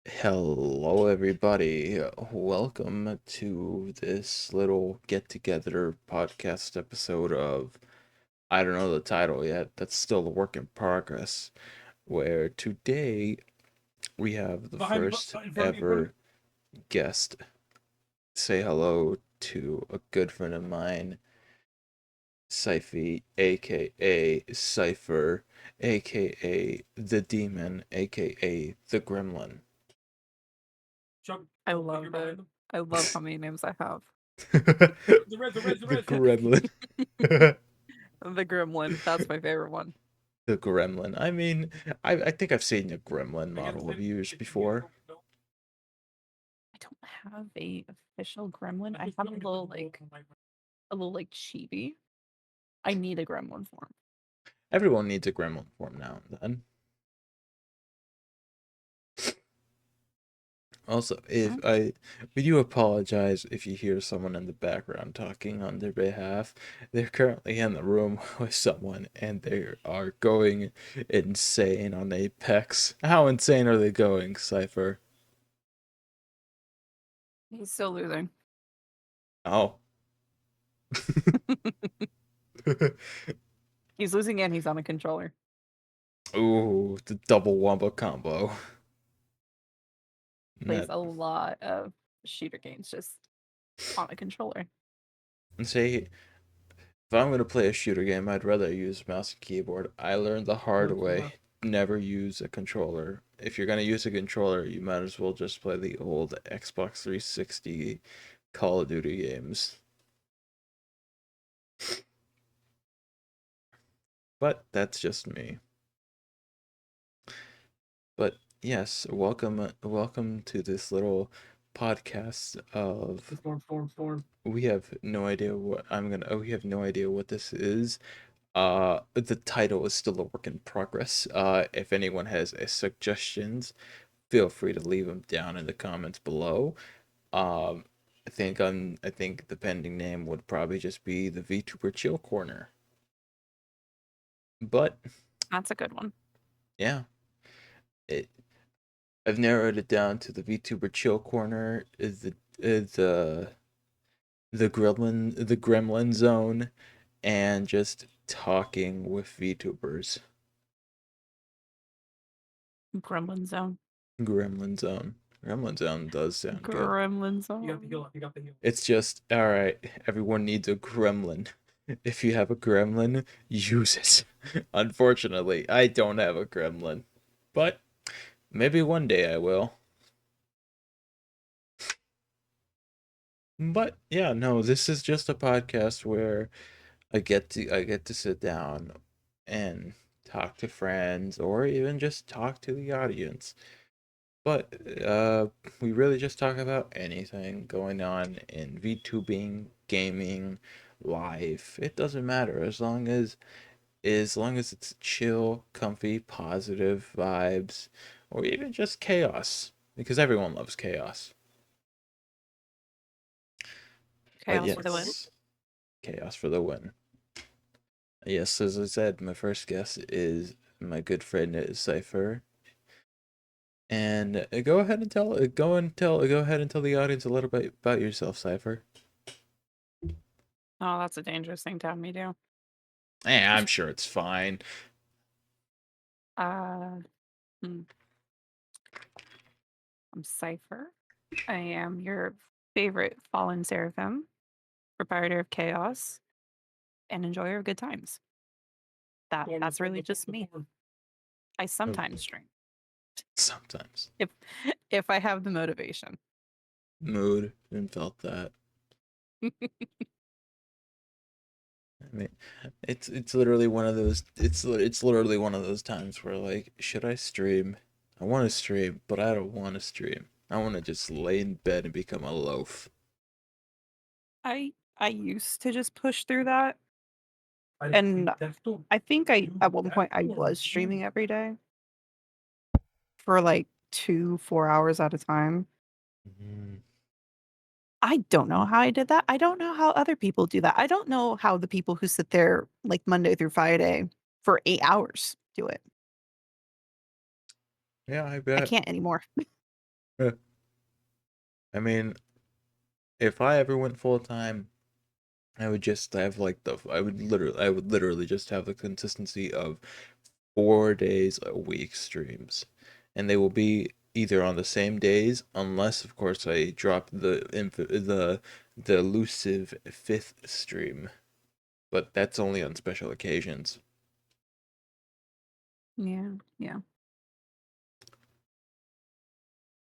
Hello, everybody. Welcome to this little get together podcast episode of I don't know the title yet. That's still a work in progress. Where today we have the first In front of me, ever guest say hello to a good friend of mine, Syphxr, aka Syphxr, aka the Demon, aka the Gremlin. Chuck, I love it. I love how many names I have. The Gremlin. The Gremlin, that's my favorite one. The Gremlin. I mean, I think I've seen a Gremlin model of yours before. I don't have a official Gremlin. I have a little like chibi. I need a Gremlin form. Everyone needs a Gremlin form now and then. Also, we do apologize if you hear someone in the background talking on their behalf. They're currently in the room with someone and they are going insane on Apex. How insane are they going, Syphxr? He's still losing. Oh. He's losing and he's on a controller. Ooh, the double wombo combo. Plays a lot of shooter games just on a controller. And say, if I'm going to play a shooter game, I'd rather use mouse and keyboard. I learned the hard way. Never use a controller. If you're going to use a controller, you might as well just play the old Xbox 360 Call of Duty games. But that's just me. But yes, welcome to this little podcast of Form. we have no idea what this is. The title is still a work in progress. If anyone has suggestions, feel free to leave them down in the comments below. I think the pending name would probably just be the VTuber Chill Corner. But That's a good one. yeah, I've narrowed it down to the VTuber Chill Corner is the Gremlin zone, and just talking with VTubers. Gremlin Zone. Gremlin Zone. Gremlin Zone does sound good. Gremlin Zone. You got the heal. You got the heal. It's just, alright, everyone needs a gremlin. If you have a gremlin, use it. Unfortunately, I don't have a gremlin. But maybe one day I will. But yeah, no, this is just a podcast where I get to sit down and talk to friends or even just talk to the audience. But we really just talk about anything going on in VTubing, gaming, life. It doesn't matter as long as it's chill, comfy, positive vibes, or even just chaos, because everyone loves chaos. Chaos for the win. Chaos for the win. Yes, as I said, my first guest is my good friend Syphxr. And go ahead and tell the audience a little bit about yourself, Syphxr. Oh, that's a dangerous thing to have me do. I'm sure it's fine. I'm Syphxr. I am your favorite fallen seraphim, proprietor of chaos, and enjoyer of good times. That's really just me. I sometimes stream. Sometimes. If I have the motivation. Mood and felt that. I mean, it's literally one of those. It's literally one of those times where, like, should I stream? I want to stream, but I don't want to stream. I want to just lay in bed and become a loaf. I used to just push through that. And I think at one point I was streaming every day for like 2-4 hours at a time. I don't know how I did that. I don't know how other people do that. I don't know how the people who sit there like Monday through Friday for 8 hours do it. Yeah, I I bet. can't anymore. I mean, if I ever went full time, I would just have like I would literally just have the consistency of 4 days a week streams, and they will be either on the same days, unless of course I drop the elusive fifth stream, but that's only on special occasions. Yeah, yeah,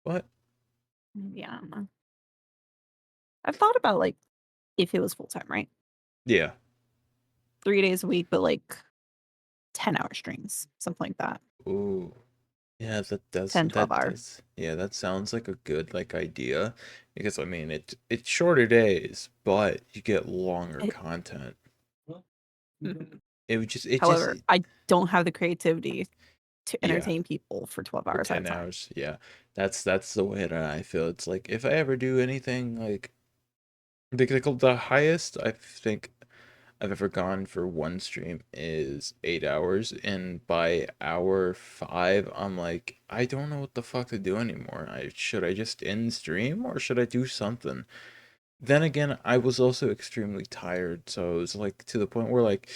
But yeah. I don't know. I've thought about like if it was full time, right? yeah, 3 days a week, but like 10-hour streams, something like that. ooh, yeah, 10, 12 hour. yeah, that sounds like a good like idea, because I mean it's shorter days, but you get longer It- content. Mhm. It just However, I don't have the creativity to yeah. entertain people for 12 For hours at a 10 time. hours. Yeah. That's the way that I feel. It's like if I ever do anything like the highest I think I've ever gone for one stream is 8 hours, and by hour five I'm like, I don't know what the fuck to do anymore. Should I just end stream or should I do something? Then again, I was also extremely tired, so it was like to the point where like,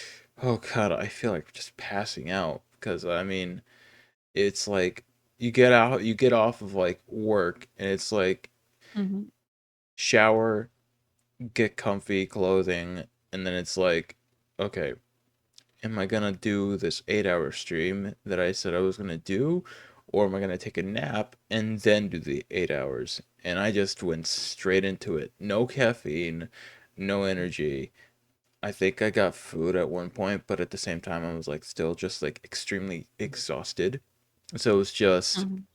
oh god, I feel like just passing out, because I mean it's like you get off of like work, and it's like Mhm. shower, get comfy clothing, and then it's like, okay, am I gonna do this 8 hour stream that I said I was gonna do, or am I gonna take a nap and then do the 8 hours? And I just went straight into it. No caffeine, no energy. I think I got food at one point, but at the same time I was like still just like extremely exhausted. So it was just Mhm.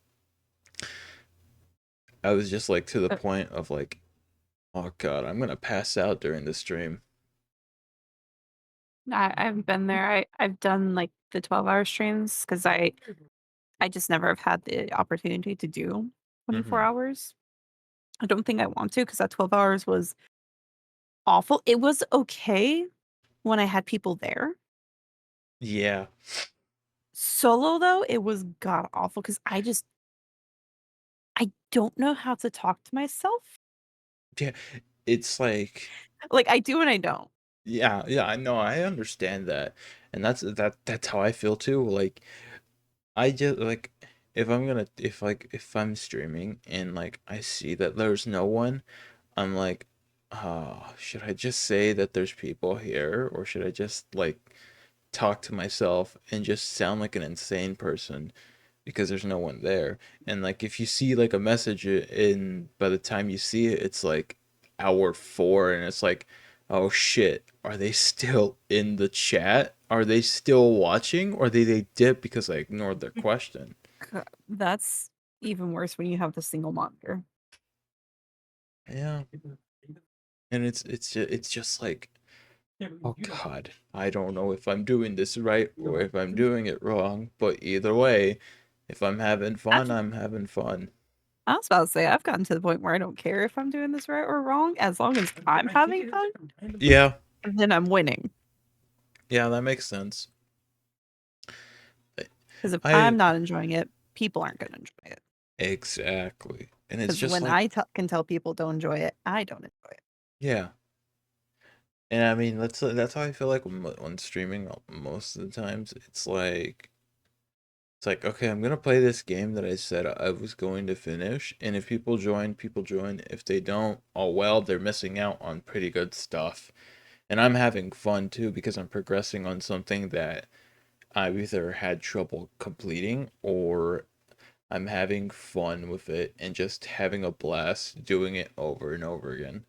I was just like to the But point of like, oh god, I'm gonna pass out during the stream. I've been there. I've done like the 12-hour streams because I just never have had the opportunity to do 24 Mm-hmm. hours. I don't think I want to because that 12 hours was awful. It was okay when I had people there. Yeah. Solo though, it was god awful because I don't know how to talk to myself. Yeah. It's like, Like I do and I don't. yeah, yeah, I know, I understand that. And that's how I feel too. Like I just like if I'm streaming and like I see that there's no one, I'm like, oh, should I just say that there's people here, or should I just like talk to myself and just sound like an insane person because there's no one there? And like if you see like a message in by the time you see it, it's like hour four, and it's like, oh shit, are they still in the chat? Are they still watching, or they dip because I ignored their question? That's even worse when you have the single monitor. Yeah. And it's just like, oh god, I don't know if I'm doing this right or if I'm doing it wrong, but either way, if I'm having fun, I've, I'm having fun. I was about to say I've gotten to the point where I don't care if I'm doing this right or wrong as long as I'm having fun, Yeah, then I'm winning. yeah, that makes sense. Because if I'm I not enjoying it, people aren't going to enjoy it. exactly. And it's Because just when like, can tell people don't enjoy it, I don't enjoy it. yeah. And I mean, that's how I feel like when streaming most of the times. It's like, okay, I'm gonna play this game that I said I was going to finish, and if people join, people join. If they don't, oh well, they're missing out on pretty good stuff. And I'm having fun too because I'm progressing on something that I've either had trouble completing, or I'm having fun with it and just having a blast doing it over and over again.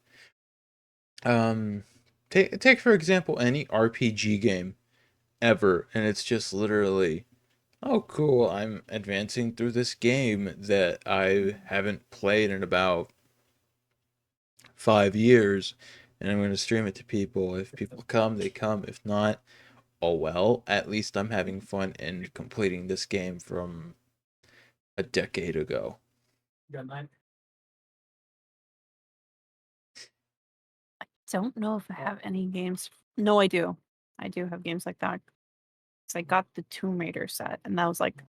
Um, take for example any RPG game ever, and it's just literally, oh, cool. I'm advancing through this game that I haven't played in about 5 years, and I'm going to stream it to people. If people come, they come. If not, oh well. At least I'm having fun and completing this game from a decade ago. Got mine. Don't know if I have any games. No, I do. I do have games like that. 'Cause I got the Tomb Raider set, and that was like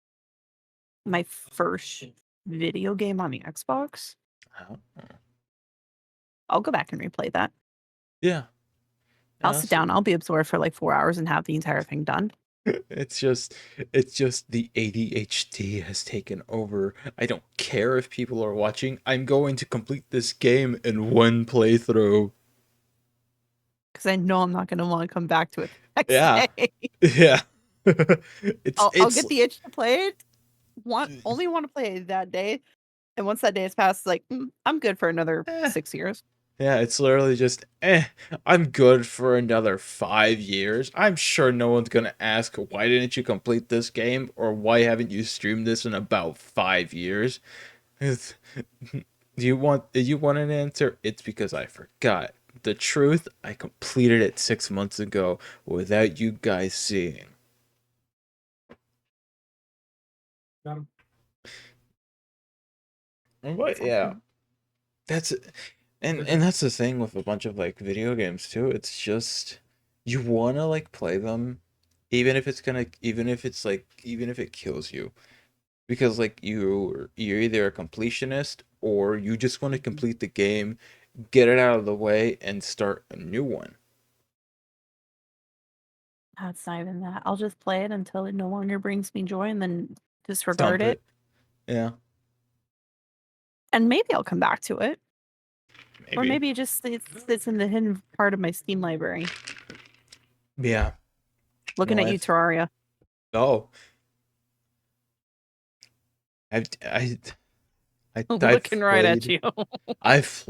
my first video game on the Xbox. Oh. I'll go back and replay that. Yeah. I'll sit down. I'll be absorbed for like 4 hours and have the entire thing done. It's just the ADHD has taken over. I don't care if people are watching. I'm going to complete this game in one playthrough. Because I know I'm not going to want to come back to it the next Yeah. day. Yeah. I'll get the itch to play it. Only want to play it that day. And once that day has passed, like, I'm good for another 6 years. Yeah, it's literally just, I'm good for another 5 years. I'm sure no one's gonna ask, why didn't you complete this game? Or why haven't you streamed this in about 5 years? Do you want an answer? It's because I forgot. The truth, I completed it 6 months ago without you guys seeing. Got him. But yeah, that's it. And that's the thing with a bunch of like video games too. It's just you wanna like play them, even if it's even if it kills you, because like you're either a completionist or you just want to complete the game, get it out of the way, and start a new one. That's not even that. I'll just play it until it no longer brings me joy and then disregard it. Yeah. And maybe I'll come back to it. Maybe. Or maybe it's in the hidden part of my Steam library. Yeah. Looking at you, Terraria. Oh. Looking right at you. I've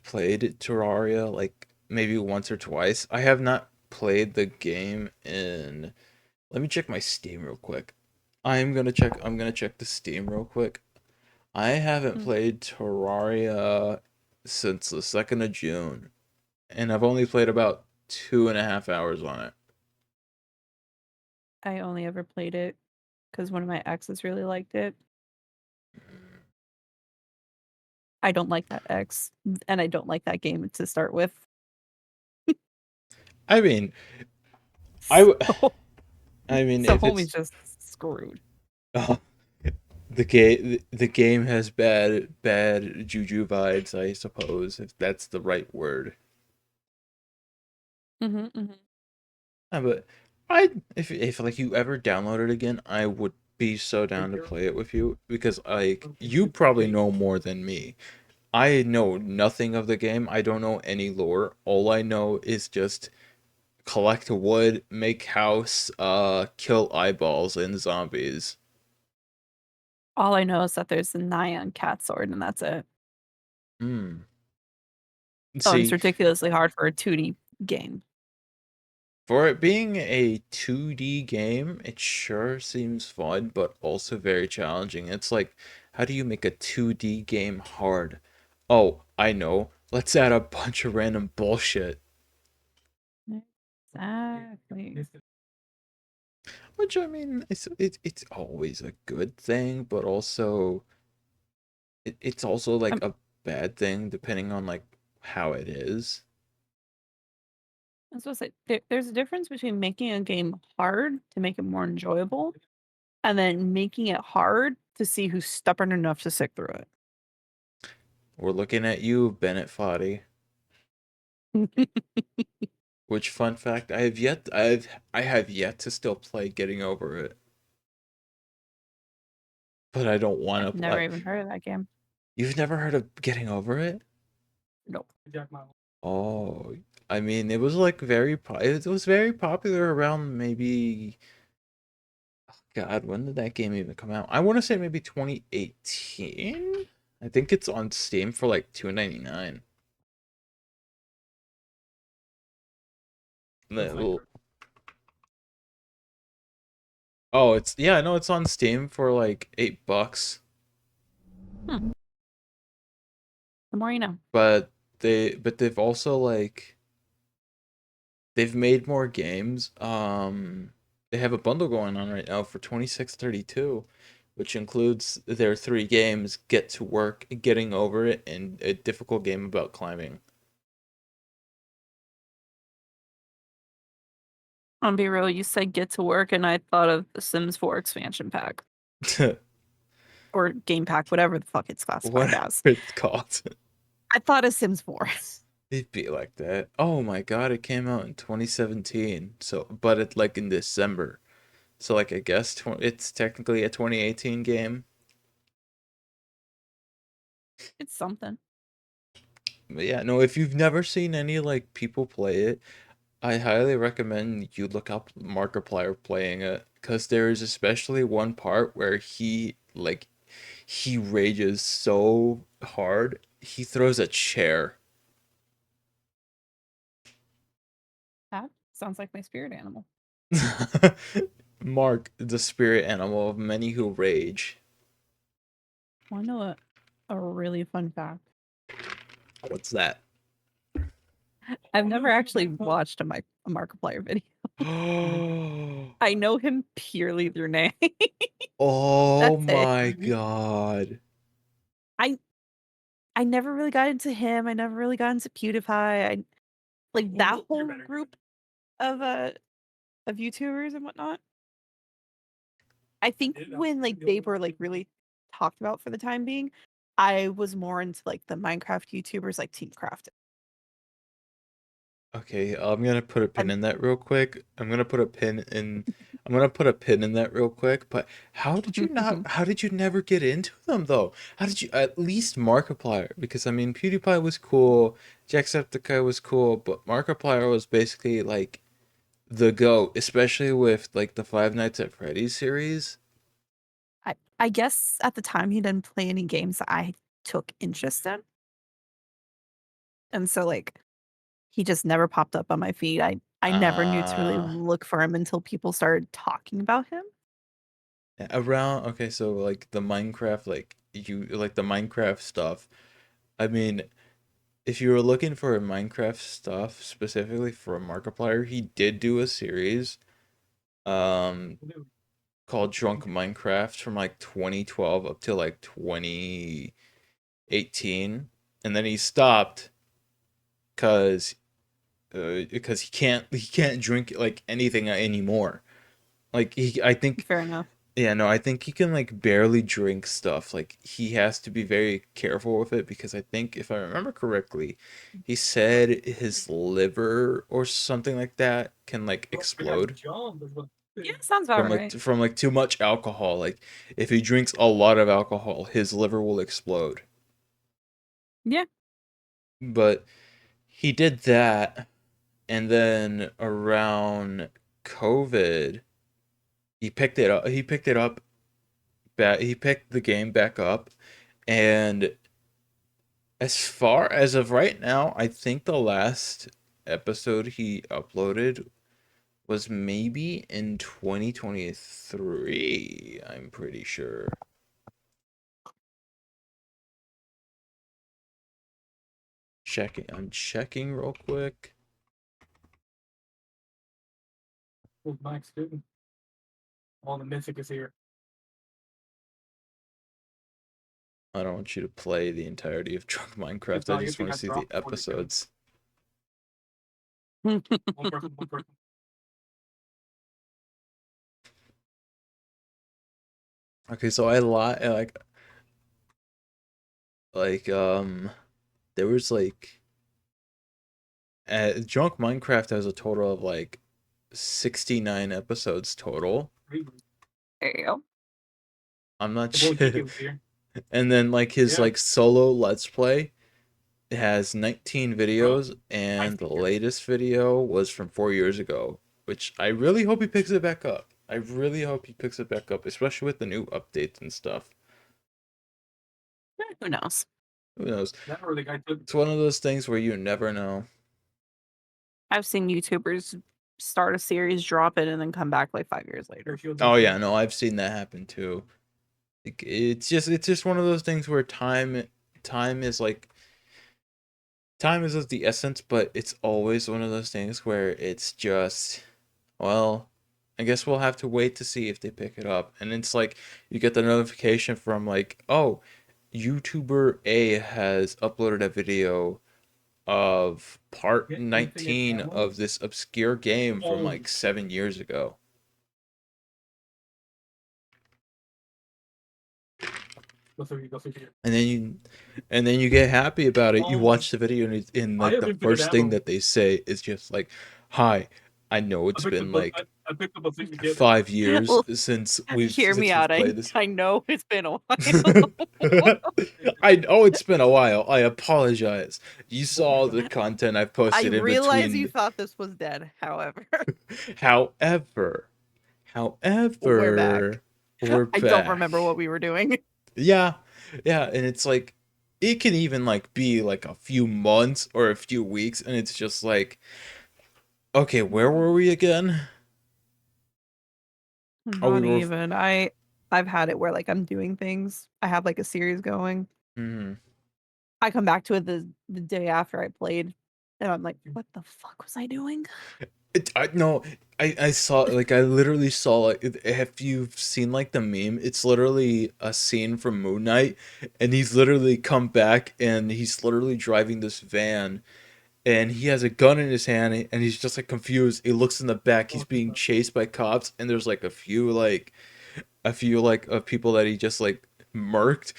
played Terraria like maybe once or twice. I have not played the game in. Let me check my Steam real quick. I'm gonna check the Steam real quick. I haven't played Terraria since the 2nd of June, and I've only played about 2.5 hours on it. I only ever played it because one of my exes really liked it. I don't like that ex, and I don't like that game to start with. I mean, So if homie's it's just screwed. the game has bad juju vibes, I suppose, if that's the right word. But if like you ever download it again, I would be so down to play it with you because like you probably know more than me. I know nothing of the game. I don't know any lore. All I know is just collect wood, make house, kill eyeballs and zombies. All I know is that there's a Nyan cat sword, and that's it. Hmm. Oh, and it's See, ridiculously hard for a 2D game. for it being a 2D game, it sure seems fun, but also very challenging. It's like, how do you make a 2D game hard? Oh, I know. Let's add a bunch of random bullshit. Exactly. Which, I mean, it's always a good thing, but also, it's also like a bad thing depending on like how it is. I was supposed to say, there's a difference between making a game hard to make it more enjoyable and then making it hard to see who's stubborn enough to stick through it. We're looking at you, Bennett Foddy. Which, fun fact, I have yet to still play Getting Over It. But I don't want to I've never play. even heard of that game. You've never heard of Getting Over It? Nope. Oh, I mean, it was like it was very popular around maybe, God, when did that game even come out? I want to say maybe 2018. I think it's on Steam for like $2.99. Oh, it's yeah, no, it's on Steam for like $8. The more you know. But they've also like they've made more games. They have a bundle going on right now for 26.32, which includes their 3 games: Get to Work, Getting Over It, and a difficult game about climbing. On Be Real, you said Get to Work, and I thought of the Sims 4 expansion pack. or Game Pack, whatever the fuck it's classified Whatever as. it's called. I thought of Sims 4. It'd be like that. Oh my god, it came out in 2017. So, but it's like in December. So like I guess it's technically a 2018 game. It's something. But yeah, no, if you've never seen any like people play it, I highly recommend you look up Markiplier playing it because there is especially one part where he rages so hard he throws a chair. That sounds like my spirit animal. Mark, the spirit animal of many who rage. Want to know a really fun fact? What's that? I've never actually watched a Markiplier video. Oh, I know him purely through name. oh That's it. my god. I I never really got into him. I never really got into PewDiePie. I like that whole group of YouTubers and whatnot. I think when like they were like really talked about for the time being, I was more into like the Minecraft YouTubers like Teamcraft. Okay, I'm gonna put a pin And in that real quick. I'm gonna put a pin in that real quick, but how did you never get into them though? How did you at least Markiplier? Because I mean PewDiePie was cool, Jacksepticeye was cool, but Markiplier was basically like the GOAT, especially with like the Five Nights at Freddy's series. I guess at the time he didn't play any games that I took interest in. And so like he just never popped up on my feed. I never knew to really Uh look for him until people started talking about him. Around okay, so like the Minecraft like the Minecraft stuff. I mean, if you were looking for Minecraft stuff specifically for Markiplier, he did do a series um called Drunk Minecraft from like 2012 up to like 2018, and then he stopped cuz because he can't drink like anything anymore. Like I think Fair enough. yeah, no, I think he can like barely drink stuff. Like he has to be very careful with it because I think if I remember correctly, he said his liver or something like that can like explode Yeah, sounds about right. from like too much alcohol. Like if he drinks a lot of alcohol, his liver will explode. Yeah. But he did that and then around COVID, he picked it up. He picked the game back up and as far as of right now, I think the last episode he uploaded was maybe in 2023, I'm pretty sure. I'm checking real quick. With Mike's student. All the mythic is here. I don't want you to play the entirety of Drunk Minecraft. I No, you just think want I to see the dropped 40 episodes. One person. Okay, so I like there was like Drunk Minecraft has a total of like 69 episodes total. There you go. I'm not The boy sure. Kiki was here. And then like his Yeah. like solo let's play has 19 Bro, videos I and the think you're latest video was from 4 years ago, which I really hope he picks it back up. I really hope he picks it back up, especially with the new updates and stuff. Who knows? Who knows? never the guy took. It's one of those things where you never know. I've seen YouTubers start a series, drop it, and then come back like 5 years later. Oh yeah, no, I've seen that happen too. Like, it's just one of those things where time is like time is of the essence, but it's always one of those things where it's just, well, I guess we'll have to wait to see if they pick it up. And it's like you get the notification from like, oh, YouTuber A has uploaded a video of part Get anything in 19 ammo? of this obscure game from Oh, like 7 years ago. and then you get happy about it. You Oh, watch the video and I like the haven't figured first out thing a- that they say is just like, "Hi, I know it's been like I picked up a thing to get it. 5 years Well, since Hear me we've out. played this." I know it's been a while. I know it's been a while. I apologize. You saw the content I've I posted in realize you between. thought this was dead. However, However, we're back. we're I don't remember back. what we were doing. Yeah, yeah, and it's like it can even like be like a few months or a few weeks, and it's just like, okay, where were we again? Oh, we Not were. even. I've had it where like I'm doing things. I have like a series going. Mhm. I come back to it the day after I played, and I'm like, what the fuck was I doing? No, I saw like I literally saw like if you've seen like the meme, it's literally a scene from Moon Knight, and he's literally come back and he's literally driving this van, and he has a gun in his hand and he's just like confused. He looks in the back, he's being chased by cops, and there's like a few like of people that he just like murked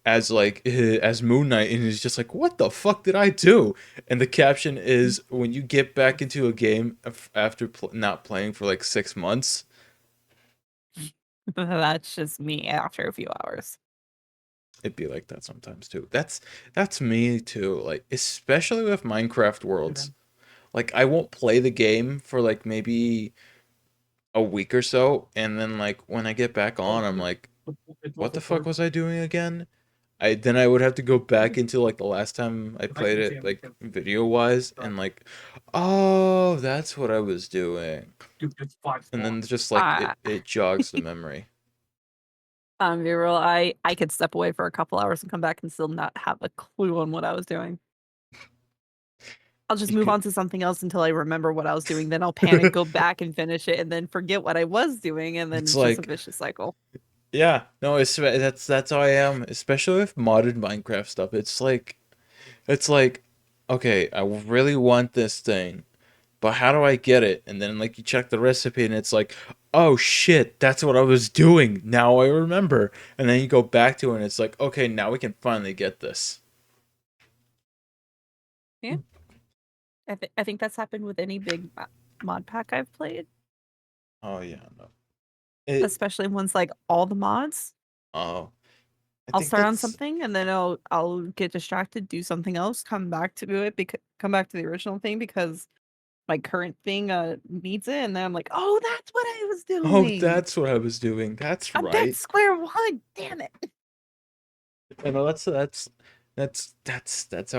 as like as Moon Knight, and he's just like, what the fuck did I do? And the caption is, when you get back into a game after not playing for like 6 months. That's just me after a few hours. It'd be like that sometimes too. That's me too, like especially with Minecraft Worlds. Like I won't play the game for like maybe a week or so, and then like when I get back on, I'm like, what the fuck was I doing again? I would have to go back into like the last time I played it, like video wise, and like, oh, that's what I was doing. And then just like it jogs the memory. Be real. I could step away for a couple hours and come back and still not have a clue on what I was doing. I'll just You move could, on to something else until I remember what I was doing. Then I'll panic, go back and finish it, and then forget what I was doing, and then it's it's just a like, vicious cycle. yeah, no, it's that's how I am, especially with modded Minecraft stuff. It's like, okay, I really want this thing, but how do I get it? And then like you check the recipe and it's like, oh shit, that's what I was doing. Now I remember. And then you go back to it and it's like, okay, now we can finally get this. Yeah, I think that's happened with any big mod pack I've played, Oh yeah, no. especially ones like all the mods. Oh, I I'll think start on that's something and then I'll get distracted, do something else, come back to it, come back to the original thing because my current thing needs it, and then I'm like, oh, that's what I was oh, doing. that's what I was doing. That's I'm dead right. square one. Damn it. I know that's how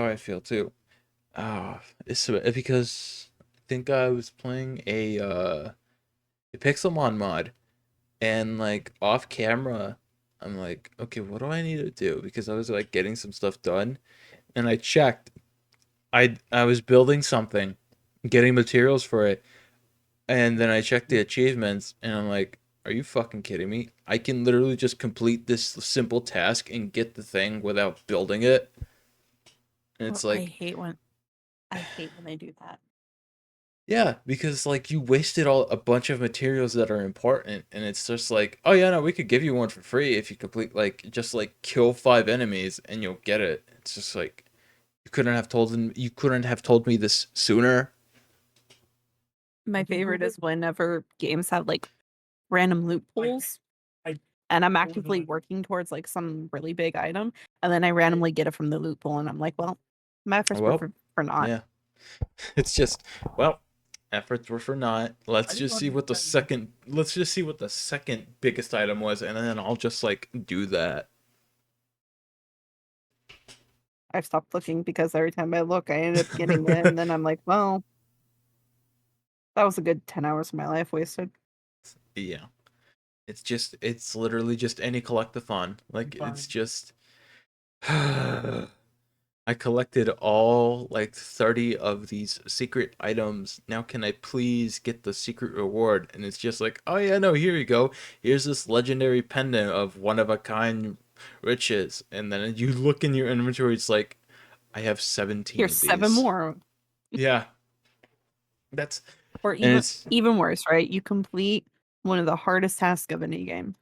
I feel too. It's because I think I was playing a Pixelmon mod, and like off camera I'm like, okay, what do I need to do? Because I was like getting some stuff done, and I checked. I was building something, getting materials for it, and then I checked the achievements, and I'm like, are you fucking kidding me? I can literally just complete this simple task and get the thing without building it. And Oh, it's like, I hate when they do that. yeah, because like you wasted all a bunch of materials that are important, and it's just like, oh yeah, no, we could give you one for free if you complete like just like kill 5 enemies and you'll get it. It's just like you couldn't have told me this sooner. My favorite is whenever games have like random loot pools and I'm actively working towards like some really big item, and then I randomly get it from the loot pool, and I'm like, well, my efforts were Well, for naught. yeah, it's just, well, efforts were for naught. Let's just see what the second biggest item was, and then I'll just like do that. I've stopped looking because every time I look, I end up getting it, and then I'm like, well, that was a good 10 hours of my life wasted. Yeah. It's literally just any collectathon. Like it's just I collected all like 30 of these secret items. Now can I please get the secret reward? And it's just like, oh yeah, no, here you go. Here's this legendary pendant of one of a kind riches. And then you look in your inventory, it's like, I have 17 Here's of 7 these. more. Yeah. That's Or and it's even worse, right? You complete one of the hardest tasks of any game,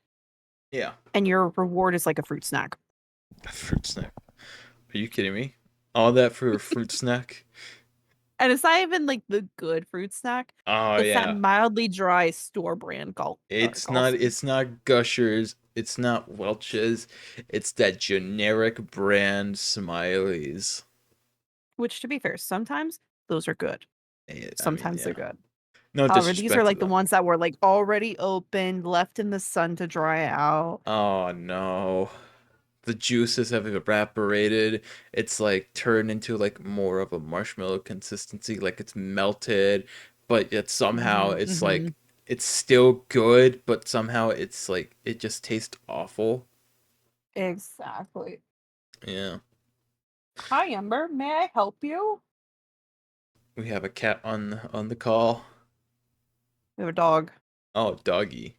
yeah. and your reward is like a fruit snack. A fruit snack. Are you kidding me? All that for a fruit snack? And it's not even like the good fruit snack. Oh It's that yeah. mildly dry store brand Gulson. It's not Gushers, it's not Welch's, it's that generic brand Smileys. Which, to be fair, sometimes those are good. I mean, Sometimes yeah. they're good. No However, these are disrespect to like the them. ones that were like already opened, left in the sun to dry out. Oh no. The juices have evaporated. It's like turned into like more of a marshmallow consistency, like it's melted, but yet somehow it's Mm-hmm. like it's still good, but somehow it's like it just tastes awful. Exactly. Yeah. Hi, Ember. May I help you? We have a cat on the call. We have a dog. Oh, doggy.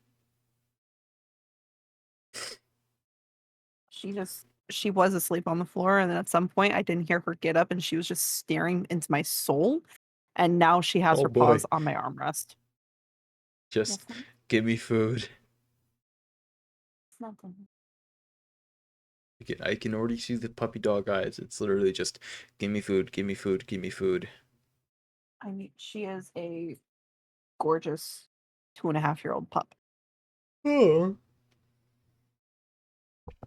She was asleep on the floor, and then at some point I didn't hear her get up, and she was just staring into my soul. And now she has Oh her boy. paws on my armrest. Yes, Just ma'am. give me food. It's nothing. I can already see the puppy dog eyes. It's literally just give me food, give me food, give me food. I mean, she is a gorgeous 2.5-year-old pup Oh.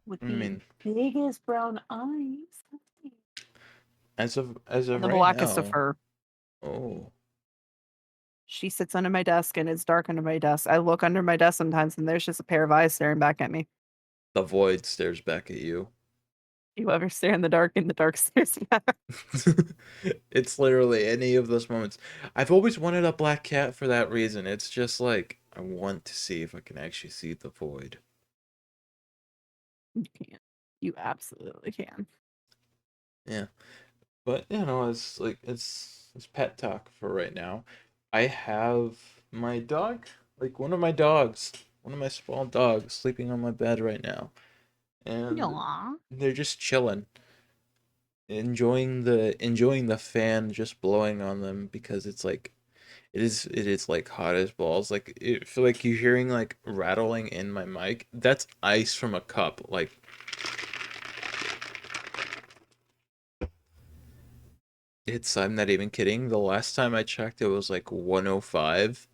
with I the mean, biggest brown eyes. as of And the right blackest of now. fur. Oh. She sits under my desk, and it's dark under my desk. I look under my desk sometimes, and there's just a pair of eyes staring back at me. The void stares back at you. You ever stare in the dark stares back. It's literally any of those moments. I've always wanted a black cat for that reason. It's just like I want to see if I can actually see the void. You can. You absolutely can. Yeah. But it's like it's pet talk for right now. I have my dog, like one of my dogs, one of my small dogs sleeping on my bed right now. And Aw. they're just chilling, enjoying the fan just blowing on them because it's like it is like hot as balls. Like it feel like you're hearing like rattling in my mic. That's ice from a cup. Like it's I'm not even kidding. The last time I checked it was like 105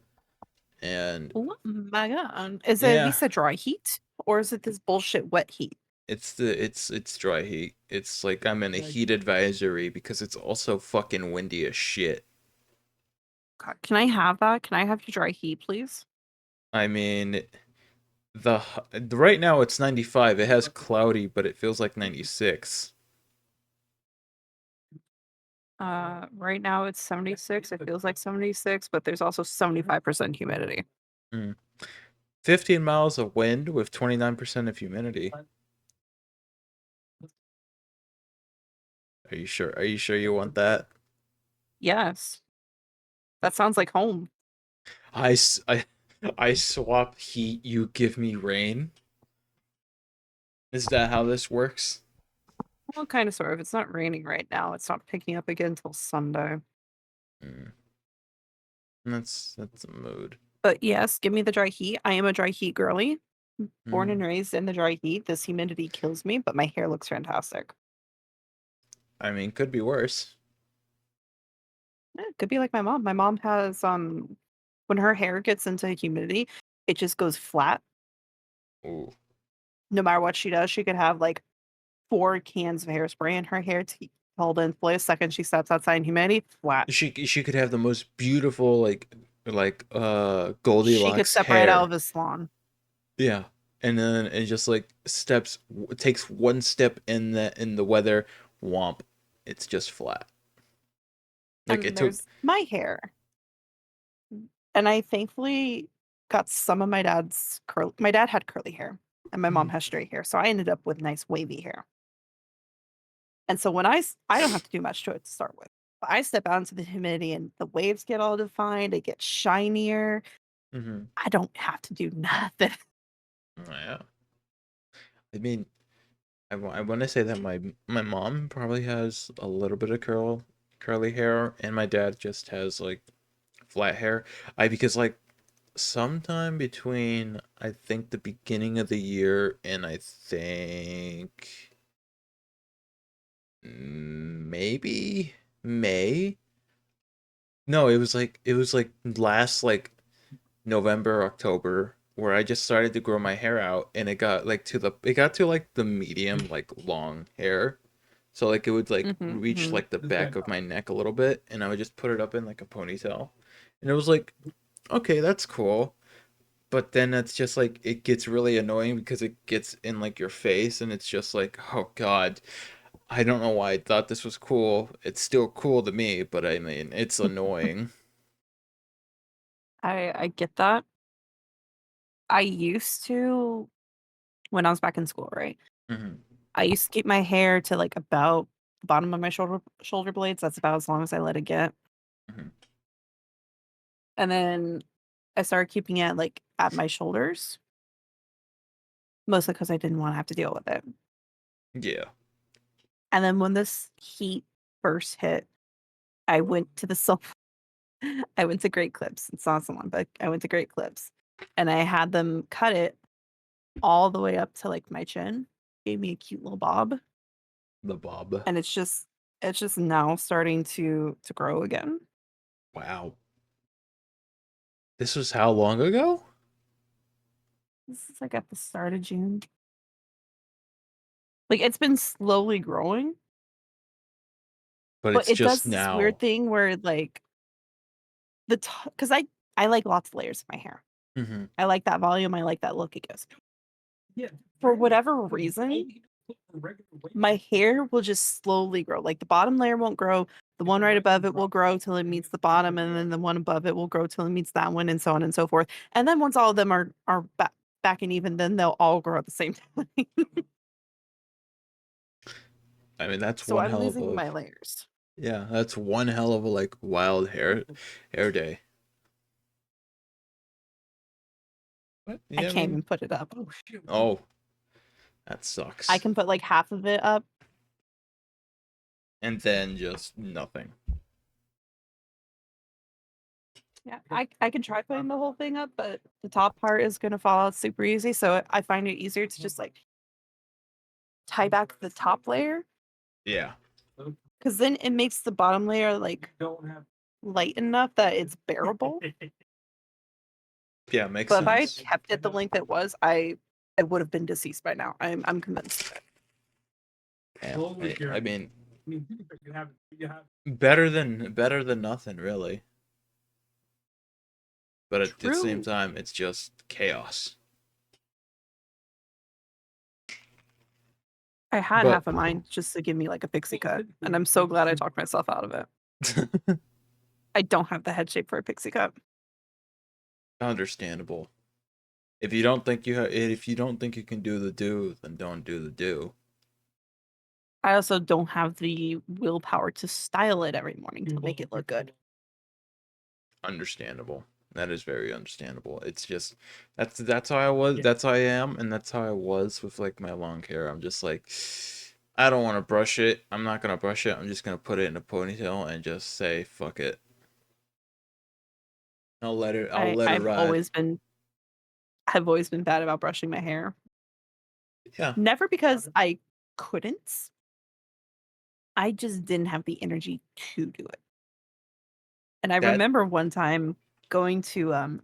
and Oh my god. Is it at yeah, least a dry heat? Or is it this bullshit wet heat? it's dry heat. It's like I'm in a Like, heat advisory because it's also fucking windy as shit. God, can I have that? Can I have your dry heat, please? I mean, right now it's 95. It has cloudy, but it feels like 96. Right now it's 76. It feels like 76, but there's also 75% humidity. Mm. 15 miles of wind with 29% of humidity. Are you sure? Are you sure you want that? Yes. That sounds like home. I, s- I, I swap heat, you give me rain. Is that how this works? Well, kind of sort of. It's not raining right now. It's not picking up again until Sunday. Mm. That's a mood. But yes, give me the dry heat. I am a dry heat girly. Born Mm. and raised in the dry heat. This humidity kills me, but my hair looks fantastic. I mean, could be worse. It could be like my mom. My mom has when her hair gets into humidity, it just goes flat. Ooh. No matter what she does, she could have like 4 cans of hairspray in her hair to hold in place. Second she steps outside in humidity, flat. She could have the most beautiful She could Goldilocks step right out hair. of a salon. Yeah. And then it just like takes one step in the weather, womp. It's just flat. Like it And took there's my hair. And I thankfully got some of my dad's curl. My dad had curly hair, and my mom has straight hair. So I ended up with nice wavy hair. And so when I don't have to do much to it to start with. But I step out into the humidity and the waves get all defined, it gets shinier. Mhm. I don't have to do nothing. Yeah. I mean, I want to say that my mom probably has a little bit of curly hair, and my dad just has like flat hair. I because like sometime between I think the beginning of the year and I think maybe May. No, it was like last like November, October, where I just started to grow my hair out, and it got to like the medium like long hair. So like it would like reach Mm-hmm. like the back of my neck a little bit, and I would just put it up in like a ponytail. And it was like, okay, that's cool. But then it's just like it gets really annoying because it gets in like your face, and it's just like, oh God, I don't know why I thought this was cool. It's still cool to me, but I mean, it's annoying. I get that. I used to when I was back in school, right? Hmm. I used to keep my hair to like about the bottom of my shoulder blades. That's about as long as I let it get. Hmm. And then I started keeping it like at my shoulders, mostly because I didn't want to have to deal with it. Yeah. And then when this heat first hit, I went to the I went to Great Clips. It's not someone, but I went to Great Clips, and I had them cut it all the way up to like my chin. Gave me a cute little bob, The bob. and it's just now starting to grow again. Wow. This was how long ago? This is like at the start of June. Like it's been slowly growing, But but it's it does just this weird now. thing where like the top, because I like lots of layers in my hair. Hmm. I like that volume. I like that look it gives. Yeah. For whatever reason, my hair will just slowly grow. Like the bottom layer won't grow. The one right above it will grow till it meets the bottom, and then the one above it will grow till it meets that one, and so on and so forth. And then once all of them are back and even, then they'll all grow at the same time. I mean, that's So one I'm hell of losing a my layers. yeah, that's one hell of a like wild hair day. What? I Yeah, I can't mean, even put it up. oh, that I sucks. can put like half of it up. And then just nothing. Yeah, I can try putting the whole thing up, but the top part is gonna fall out super easy. So I find it easier to just like tie back the top layer, Yeah. because then it makes the bottom layer like light enough that it's bearable. Yeah, makes But if I sense. kept it the length it was, I would have been deceased by now. I'm convinced of it. Damn. I mean, you have better than nothing, really. But at the same True. time, it's just chaos. I had But half of mine just to give me like a pixie cut, and I'm so glad I talked myself out of it. I don't have the head shape for a pixie cut. understandable. If you don't think you can do the do, then don't do the do. I also don't have the willpower to style it every morning to make it look good. Understandable. That is very understandable. It's just that's how I was. That's how I am, and that's how I was with like my long hair. I'm just like, I don't want to brush it. I'm not gonna brush it. I'm just gonna put it in a ponytail and just say fuck it. I'll I let it I've ride. always been I've always been bad about brushing my hair. Yeah. Never because I couldn't. I just didn't have the energy to do it. And I That. remember one time going to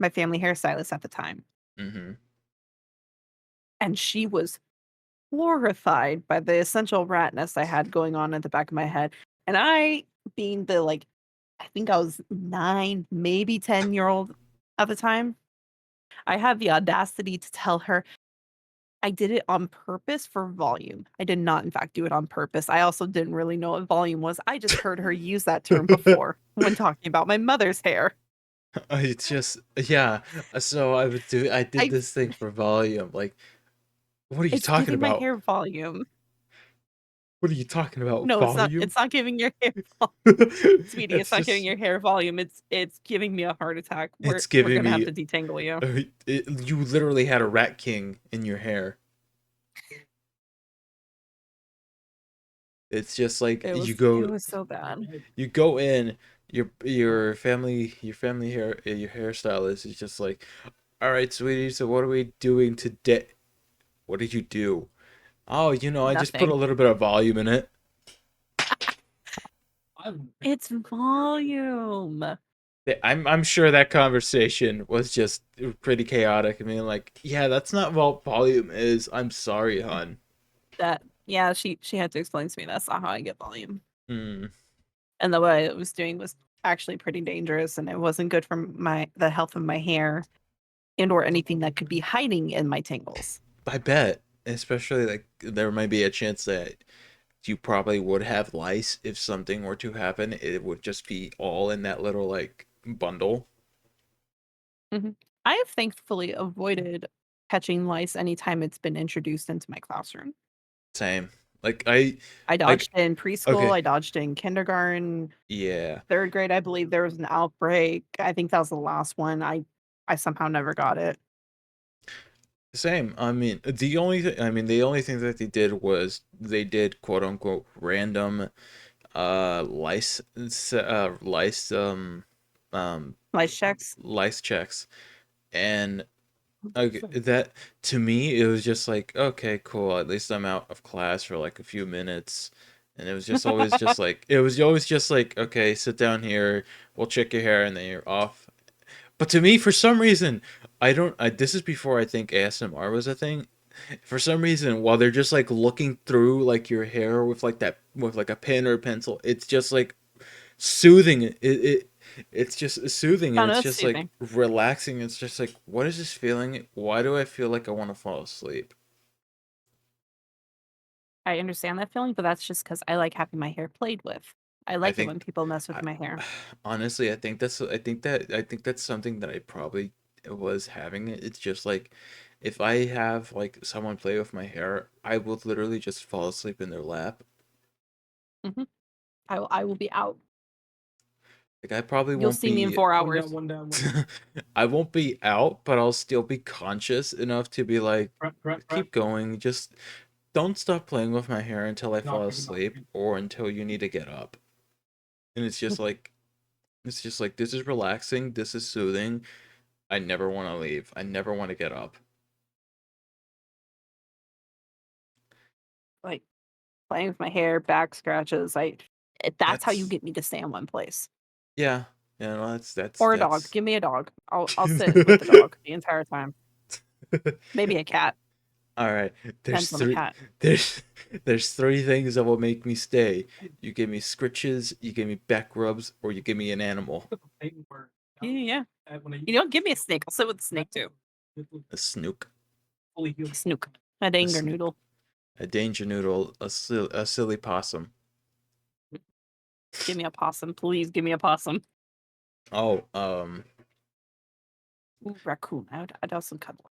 my family hairstylist at the time, Mhm. and she was horrified by the essential rat nest I had going on at the back of my head. And I, being the like, I think I was 9, maybe 10-year-old at the time, I had the audacity to tell her I did it on purpose for volume. I did not, in fact, do it on purpose. I also didn't really know what volume was. I just heard her use that term before when talking about my mother's hair. It's just yeah. So I did I this thing for volume. Like, what are you It's talking giving my about? hair volume. What are you talking about? No, it's not. Volume? It's not giving your hair sweetie, it's It's not giving just your hair volume. It's giving me a heart attack. it's We're giving gonna have me to detangle you. you literally had a rat king in your hair. It's just like It was so bad. you go in your family your hairstylist is just like, all right, sweetie, so what are we doing today? What did you do? Oh, I just put a Nothing. little bit of volume in it. It's volume. I'm sure that conversation was just pretty chaotic. I mean, like, yeah, that's not what volume is. I'm sorry, hon. Yeah, she had to explain to me that's not how I get volume. Hmm. And the way it was doing was actually pretty dangerous, and it wasn't good for the health of my hair and or anything that could be hiding in my tangles. I bet, especially like there might be a chance that you probably would have lice if something were to happen. It would just be all in that little like bundle. I have thankfully avoided catching lice anytime it's been introduced into my classroom. Same. Like I dodged it in preschool, okay, I dodged it in kindergarten, yeah, 3rd grade, I believe there was an outbreak. I think that was the last one. I somehow never got it. same. I mean, the only thing that they did was they did quote unquote random lice lice Lice checks. lice checks, and okay, that to me it was just like, okay, cool, at least I'm out of class for like a few minutes. And it was just always just like, it was always just like, okay, sit down here, we'll check your hair, and then you're off. But to me, for some reason, this is before I think ASMR was a thing. For some reason, while they're just like looking through like your hair with like that, with like a pen or a pencil, it's just like soothing. It's just soothing, Oh, and no, it's it's just like soothing. relaxing. It's just like, what is this feeling? Why do I feel like I want to fall asleep? I understand that feeling, but that's just because I like having my hair played with. I I like it when think, people mess with I, my hair. honestly, I think that's something that I probably was having. It's just like, if I have like someone play with my hair, I will literally just fall asleep in their lap. hmm I will be out. Like I probably You'll won't see me in be 4 One hours. down, one down, one down. I won't be out, but I'll still be conscious enough to be like, Prep. keep going. Just don't stop playing with my hair until I fall Knocking, asleep knocking. or until you need to get up. And it's just like, this is relaxing, this is soothing. I never want to leave. I never want to get up. Like playing with my hair, back scratches. That's how you That's get me to stay in one place. yeah. You know, Or a dog. that's Give me a dog. I'll sit with the dog the entire time. Maybe a cat. all right. Depends on the cat. There's there's three things that will make me stay. You give me scritches, you give me back rubs, or you give me an animal. Yeah. You don't give me a snake. I'll sit with the snake too. A snook, A snook. A a, danger s- noodle. a danger noodle, a silly possum. Give me a possum. Please give me a possum. Oh, Ooh, raccoon. I'd also cuddle.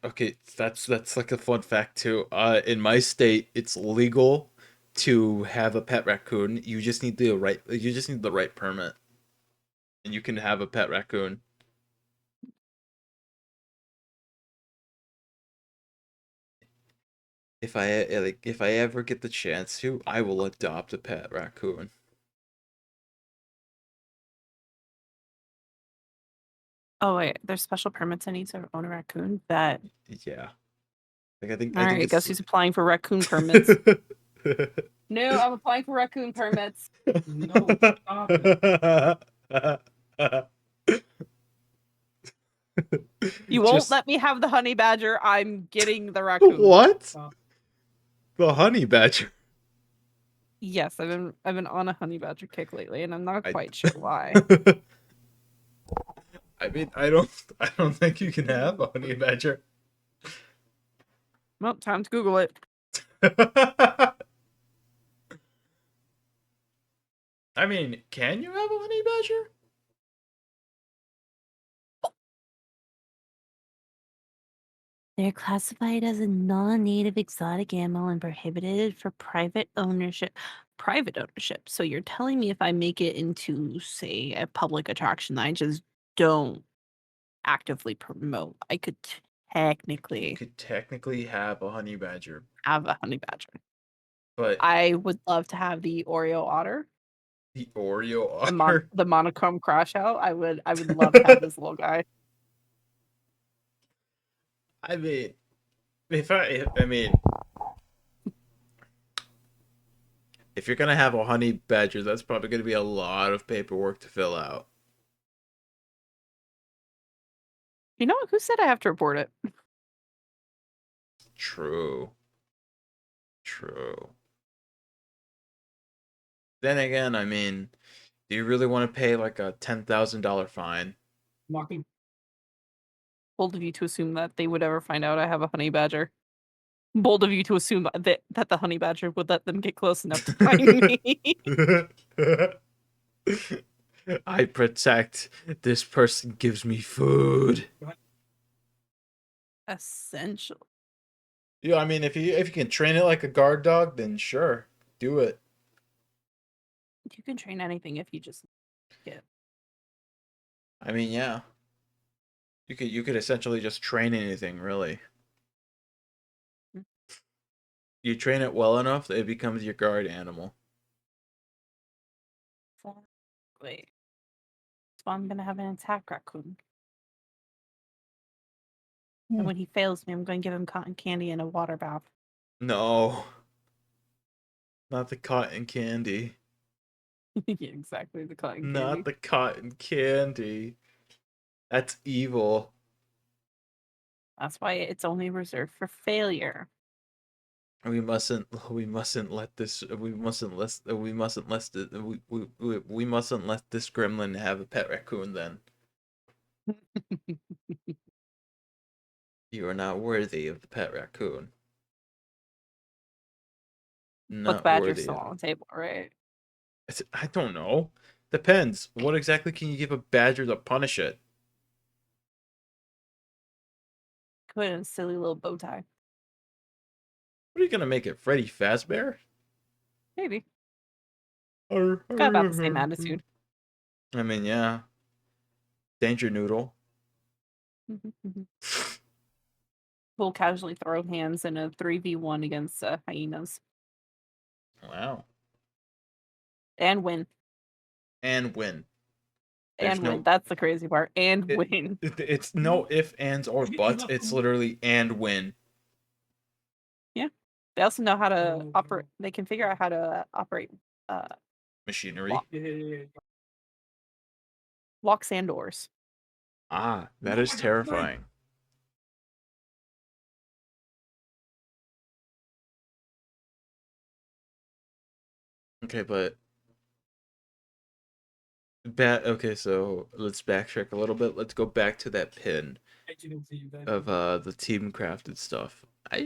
okay, that's like a fun fact too. In my state, it's legal to have a pet raccoon. You just need the right permit, and you can have a pet raccoon. If I ever get the chance to, I will adopt a pet raccoon. Oh wait, there's special permits I need to own a raccoon. That Yeah. Like all I think right, guess it's who's applying for raccoon permits? No, I'm applying for raccoon permits. No, stop it. You won't Just let me have the honey badger. I'm getting the raccoon. what? Stop. The honey badger. Yes, I've been on a honey badger kick lately, and I'm not I quite sure why. I mean, I don't think you can have a honey badger. Well, time to Google it. I mean, can you have a honey badger? They're classified as a non-native exotic animal and prohibited for private ownership. Private ownership. So you're telling me if I make it into, say, a public attraction that I just don't actively promote, I could You technically could technically have a honey badger, have a honey badger. but I would love to have the Oreo otter, the Oreo otter. the monochrome crash out. I would love to have this little guy. I mean, I mean, if you're gonna have a honey badger, that's probably gonna be a lot of paperwork to fill out. You know who said I have to report it? True. True. Then again, I mean, do you really want to pay like a $10,000 fine? Mocking. Bold of you to assume that they would ever find out I have a honey badger. Bold of you to assume that the honey badger would let them get close enough to find me. I protect. This person gives me food. Essential. Yeah, I mean, if you can train it like a guard dog, then sure, do it. You can train anything if you just get. I mean, yeah, you could essentially just train anything, really. Mm. You train it well enough, it becomes your guard animal. Wait. So I'm gonna have an attack raccoon. And when he fails me, I'm going to give him cotton candy and a water bath. No, not the cotton candy. Yeah, exactly, the cotton Not candy. the cotton candy. That's evil. That's why it's only reserved for failure. We mustn't let this we mustn't let this gremlin have a pet raccoon then. You are not worthy of the pet raccoon. But the Not badger's worthy still of on the table, right? I don't know. Depends. What exactly can you give a badger to punish it? Put in a silly little bow tie. What are you gonna make it, Freddy Fazbear? Maybe. I Got about the same attitude. mean, yeah. Danger Noodle. We'll casually throw hands in a 3v1 against hyenas. Wow. And win. And win. There's And win. no That's the crazy part. And it, win. it's no ifs, ands, or buts. It's literally and win. Yeah. They also know how to operate. They can figure out how to operate Machinery. walks and doors. Ah, that is terrifying. Okay, but okay, so let's backtrack a little bit. Let's go back to that pin of the team crafted stuff. I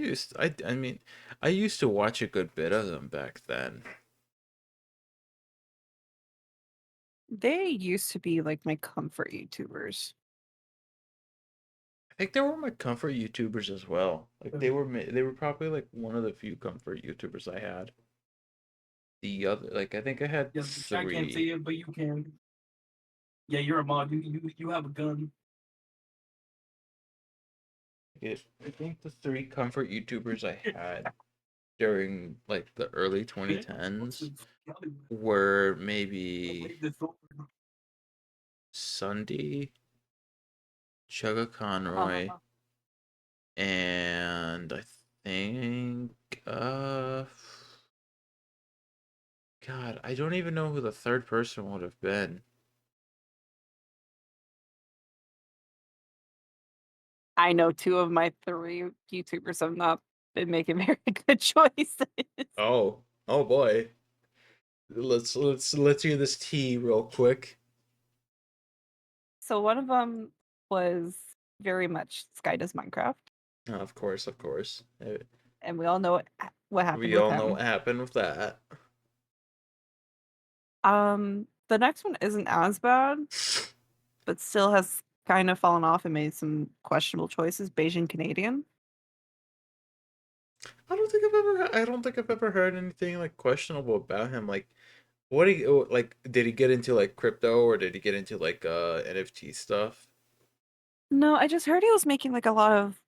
mean, I used to watch a good bit of them back then. They used to be like my comfort YouTubers. I think they were my comfort YouTubers as well. Like they were probably like one of the few comfort YouTubers I had. The other, like I think I had Yes, I can't three. see it, but you can. Yeah, you're a mod. You have a gun. I think the three comfort YouTubers I had during like the early 2010s were maybe Sunday, Chugga Conroy, and I think God, I don't even know who the third person would have been. I know two of my three YouTubers have not been making very good choices. Oh boy. Let's hear this tea real quick. So one of them was very much Sky Does Minecraft, Oh, of course, of course. and we all know what happened We with all know him. what happened with that. The next one isn't as bad, but still has kind of fallen off and made some questionable choices. Beijing Canadian. I don't think I've ever heard anything like questionable about him. Like, what he like? Did he get into like crypto or did he get into like NFT stuff? No, I just heard he was making like a lot of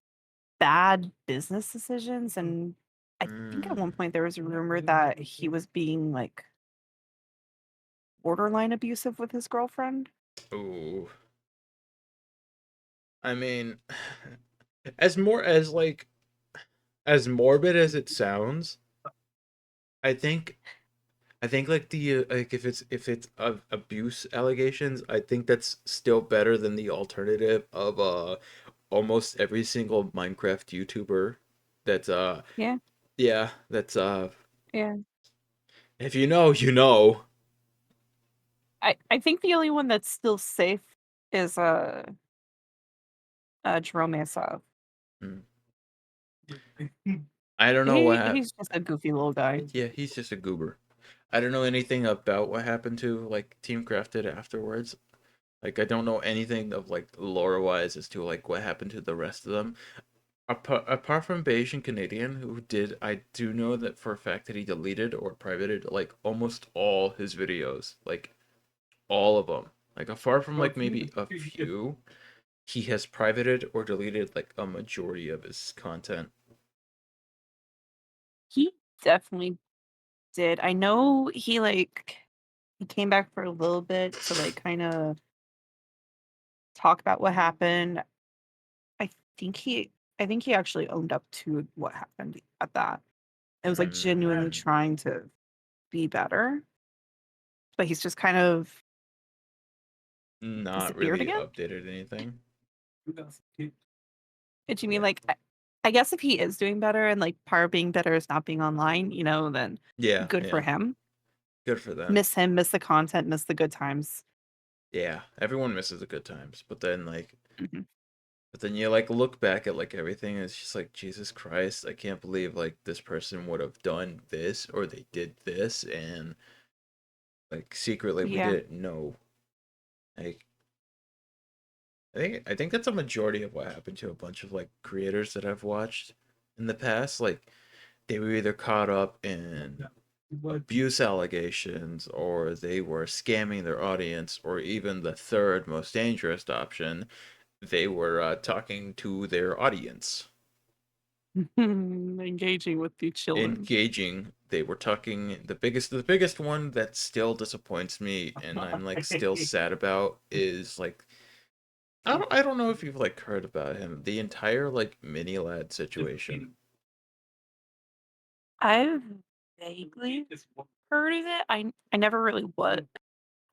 bad business decisions, and I think at one Mm. point there was a rumor that he was being like borderline abusive with his girlfriend. Ooh. I mean, as more as like as morbid as it sounds, I think I think like the like if it's abuse allegations, I think that's still better than the alternative of almost every single Minecraft YouTuber that's Yeah, yeah, that's yeah. if you know, you know. I think the only one that's still safe is Jerome Asaf. Mm. I don't know He's just a goofy little guy. yeah, he's just a goober. I don't know anything about what happened to like Team Crafted afterwards. Like I don't know anything of like lore wise as to like what happened to the rest of them. Apart from Bayesian Canadian, who did, I do know that for a fact that he deleted or privated like almost all his videos, like all of them. Like apart from like maybe a few, he has privated or deleted like a majority of his content. He definitely did. I know he came back for a little bit to like kind of talk about what happened. I think he I think he actually owned up to what happened at that. It was like genuinely trying to be better, but he's just kind of Not disappeared really again. updated anything. Did you mean Yeah. like I guess if he is doing better and like part of being better is not being online, then Yeah, good for yeah. him. Good for them. Miss him, miss the content, miss the good times. Yeah, everyone misses the good times, but then like Mhm. but then you like look back at like everything and it's just like Jesus Christ, I can't believe like this person would have done this or they did this and like secretly we Yeah. didn't know. Like I think that's a majority of what happened to a bunch of like creators that I've watched in the past. Like they were either caught up in abuse allegations or they were scamming their audience or even the third most dangerous option, they were talking to their audience. Engaging with the children. Engaging, they were talking the biggest one that still disappoints me and I'm like still sad about is like I don't know if you've like heard about him. The entire like mini lad situation. I've vaguely heard of it. I never really would.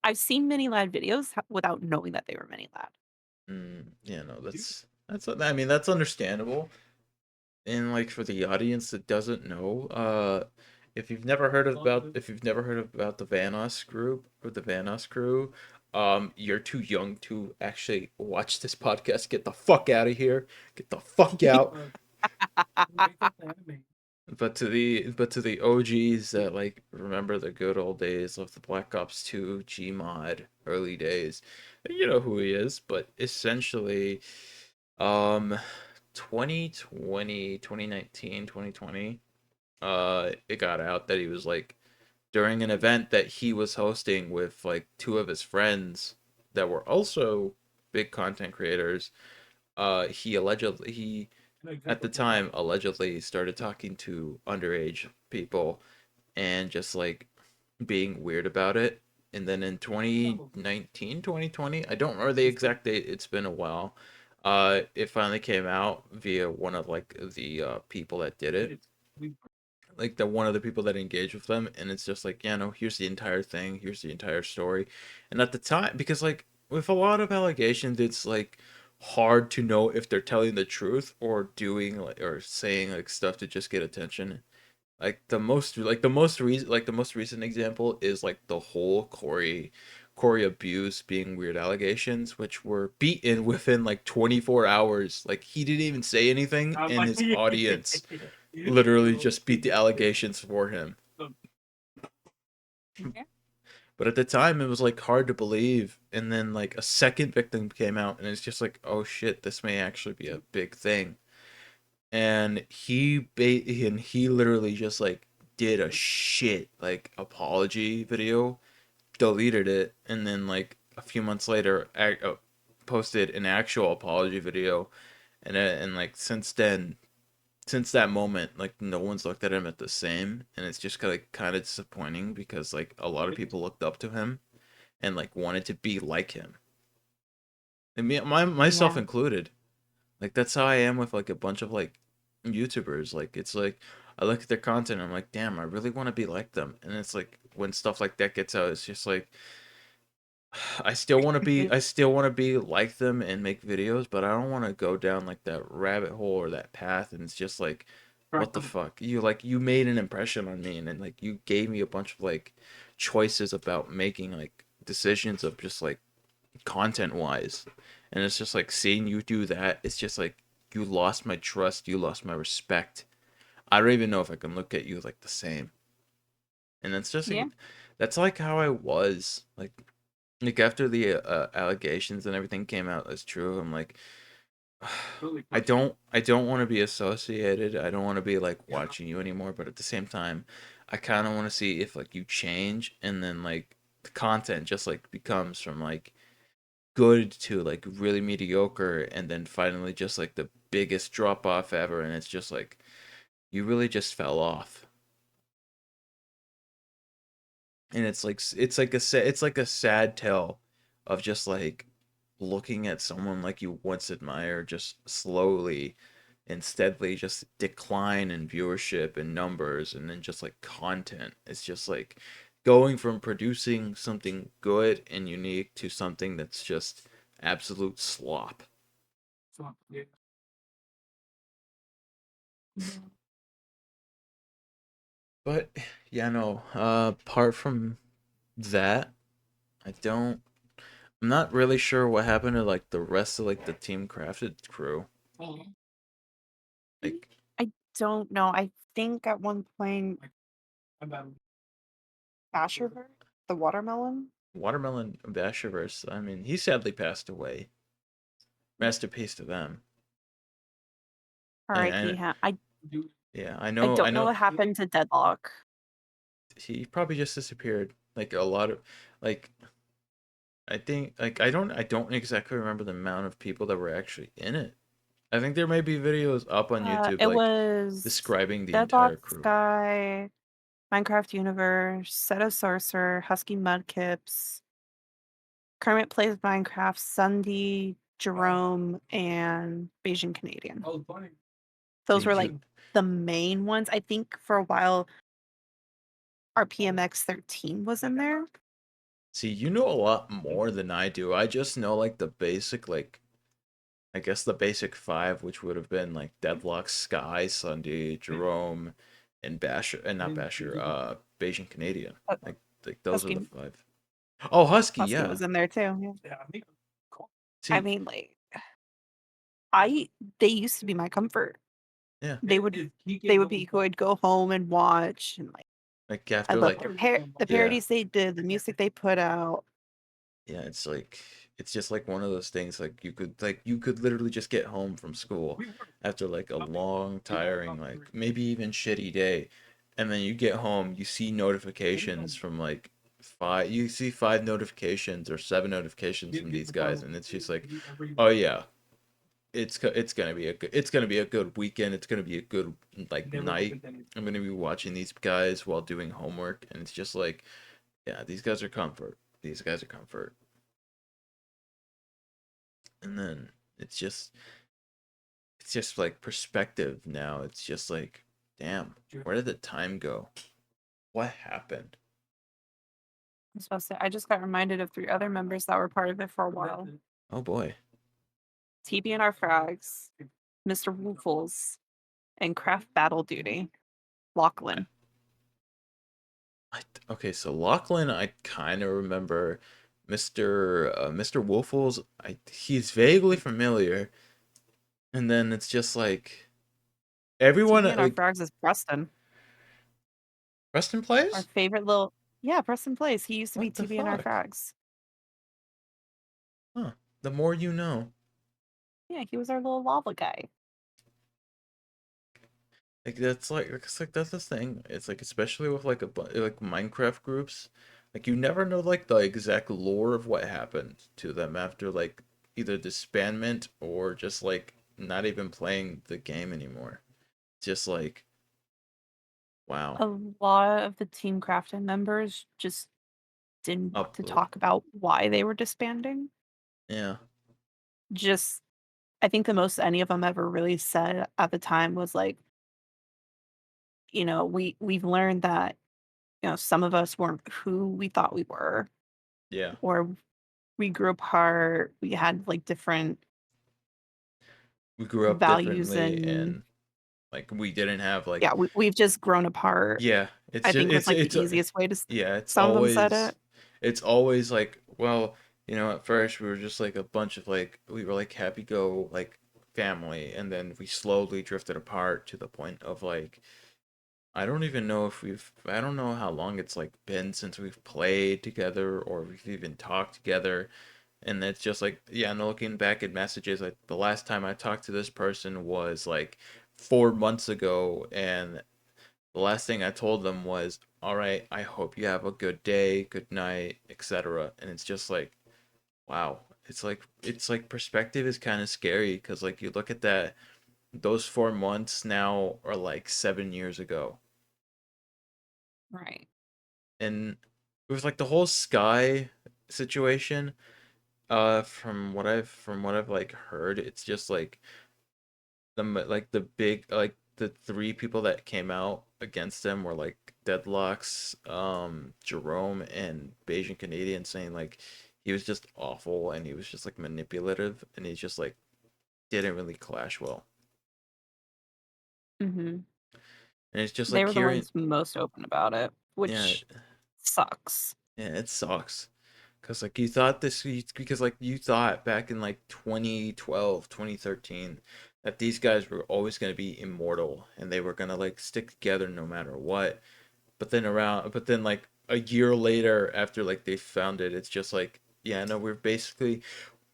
I've seen mini lad videos without knowing that they were mini lad. Yeah, no, that's I mean that's understandable. And like for the audience that doesn't know, if you've never heard about the Vanos group or the Vanos crew, you're too young to actually watch this podcast. Get the fuck out of here. Get the fuck out. But to the OGs that like remember the good old days of the Black Ops 2 Gmod early days, you know who he is, but essentially um 2020, 2019, 2020, it got out that he was like during an event that he was hosting with like two of his friends that were also big content creators. He at the time allegedly started talking to underage people and just like being weird about it. And then in 2019, 2020, I don't remember the exact date, it's been a while. It finally came out via one of like the people that did it. Like the one of the people that engaged with them, and it's just like, yeah, no, here's the entire thing, here's the entire story. And at the time, because like with a lot of allegations, it's like hard to know if they're telling the truth or doing like or saying like stuff to just get attention. The most recent example is like the whole Corey abuse being weird allegations, which were beaten within like 24 hours. Like he didn't even say anything, and his audience literally just beat the allegations for him. Yeah. But at the time, it was like hard to believe, and then like a second victim came out, and it's just like, oh shit, this may actually be a big thing. And he literally just like did a shit like apology video, deleted it, and then like a few months later posted an actual apology video, and like since that moment like no one's looked at him at the same, and it's just kind of disappointing because like a lot of people looked up to him and like wanted to be like him, and myself Yeah. included. Like that's how I am with like a bunch of like YouTubers. Like it's like I look at their content, and I'm like, damn, I really want to be like them. And it's like when stuff like that gets out, it's just like I still want to be like them and make videos, but I don't want to go down like that rabbit hole or that path. And it's just like, what the fuck? You made an impression on me, and then like you gave me a bunch of like choices about making like decisions of just like content wise. And it's just like seeing you do that, it's just like you lost my trust, you lost my respect. I don't even know if I can look at you like the same. And that's just Yeah. like that's like how I was like after the allegations and everything came out as true. I'm like I don't want to be associated. I don't want to be like watching you anymore, but at the same time, I kind of want to see if like you change and then like the content just like becomes from like good to like really mediocre and then finally just like the biggest drop off ever, and it's just like you really just fell off. And it's like a sad tale of just like looking at someone like you once admired just slowly and steadily just decline in viewership and numbers and then just like content. It's just like going from producing something good and unique to something that's just absolute slop. So, yeah. But yeah, no. Apart from that, I don't. I'm not really sure what happened to like the rest of like the Team Crafted crew. Like I don't know. I think at one point About Asherver, the watermelon. Watermelon Basherverse. I mean, he sadly passed away. Masterpiece to them. R.I.P. And I yeah, I I don't know know what happened to Deadlock. he probably just disappeared. Like a lot of like I think like I don't exactly remember the amount of people that were actually in it. I think there may be videos up on YouTube It like was describing the Deadlock entire crew. Sky, Minecraft Universe, Set of Sorcerer, Husky Mudkips, Kermit Plays Minecraft, Sunday, Jerome, and Beijing Canadian. oh, funny. Those See, were like the main ones. I think for a while our PMX 13 was in there. you know a lot more than I do. I just know like the basic like I guess the basic five, which would have been like Deadlock, Sky, Sunday, Jerome, and Basher, and not Basher, Beijing Canadian. Uh, Like those are the Husky five. Oh, Husky, Husky yeah. was in there too. Yeah. Yeah, I think cool. I See, mean, like I they used to be my comfort. yeah, They would be who I'd go home and watch, and like like I after love like the yeah, parodies they did, the music they put out. yeah, it's like it's just like one of those things like you could literally just get home from school after like a long, tiring, like maybe even shitty day, and then you get home, you see notifications from like you see five notifications or seven notifications from these guys, and it's just like, oh yeah, it's gonna be a good weekend. It's gonna be a good like night. I'm gonna be watching these guys while doing homework, and it's just like, yeah, these guys are comfort. These guys are comfort. And then it's just like perspective now. It's just like, damn, where did the time go? What happened? I was supposed to. I just got reminded of 3 other members that were part of it for a while. Oh boy. TB and our frags, Mr. Woofles, and Craft Battle Duty. Lachlan. Okay, so Lachlan, I kind of remember. Mr. Wolfles, he's vaguely familiar, and then it's just like everyone TB and our like frags is Preston. Preston Our plays. favorite little Preston plays. He used to be What the TB and our fuck? frags. Huh. The more you know. Yeah, he was our little lava guy. Like that's the thing. It's like especially with like like Minecraft groups, like you never know like the exact lore of what happened to them after like either disbandment or just like not even playing the game anymore. Just like wow. A lot of the Team Crafton members just didn't want to Upload. talk about why they were disbanding. Yeah. Just, I think the most any of them ever really said at the time was like, we've learned that, some of us weren't who we thought we were, Yeah. or we grew apart. We had like different We grew up values, differently, and and like we didn't have like, yeah, we've just grown apart. yeah, it's I just think was like the easiest way to. yeah, it's Some of them said always it. like, well, at first we were just like a bunch of like, we were like happy go like family, and then we slowly drifted apart to the point of like, I don't know how long it's like been since we've played together or we've even talked together. And it's just like, yeah, and looking back at messages, like the last time I talked to this person was like 4 months ago, and the last thing I told them was, all right, I hope you have a good day, good night, etc. And it's just like, wow. It's like perspective is kind of scary because like you look at that, those 4 months now are like 7 years ago. Right. And it was like the whole Sky situation, from what I've like heard, it's just like like the big, like the three people that came out against him were like Deadlocks, Jerome, and Bayesian Canadian, saying like he was just awful and he was just like manipulative and he just like didn't really clash well. Hmm. And it's just They like were the hearing, ones most open about it, yeah, which sucks. yeah, it sucks. Cause like you thought because like you thought back in like 2012, 2013, that these guys were always gonna be immortal and they were gonna like stick together no matter what. But then like a year later, after like they found it, it's just like, yeah, no,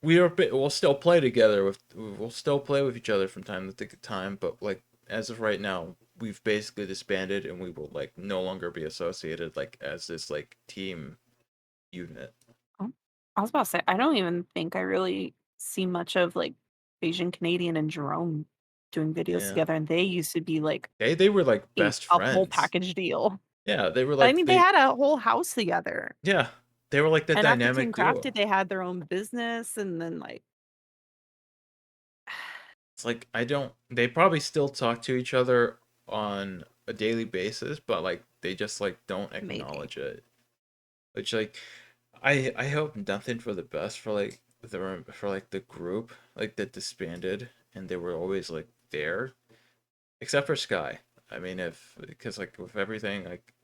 we'll still play together we'll still play with each other from time to time, but like as of right now, we've basically disbanded and we will like no longer be associated like as this like team unit. Oh, I was about to say, I don't even think I really see much of like Asian Canadian and Jerome doing videos Yeah. together, and they used to be like They were like best a whole friends. package deal. Yeah, they were I like mean, they had a whole house together. yeah, they were like the And after dynamic Team Crafted, duo. they had their own business, and then like It's like I don't they probably still talk to each other on a daily basis, but like they just like don't maybe. acknowledge it. Which like I hope nothing for the best for like the group like that disbanded and they were always like there, except for Sky. I mean, if because like with everything like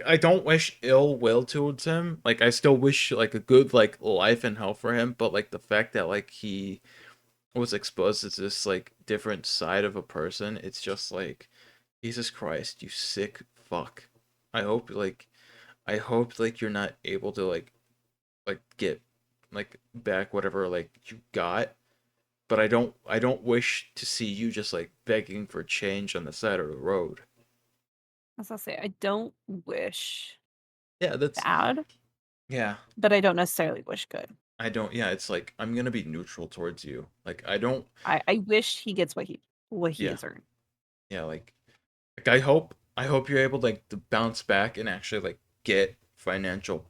I don't wish ill will towards him. Like I still wish like a good like life and health for him, but like the fact that like he was exposed as this like different side of a person, it's just like Jesus Christ, you sick fuck. I hope like I hope you're not able to like get like back whatever like you got, but I don't wish to see you just like begging for change on the side of the road. As I say, I don't wish Yeah, that's bad, yeah. but I don't necessarily wish good. I don't yeah, it's like I'm going to be neutral towards you. Like I don't I wish he gets what he yeah. has earned. Yeah, like I hope you're able like to bounce back and actually like get financial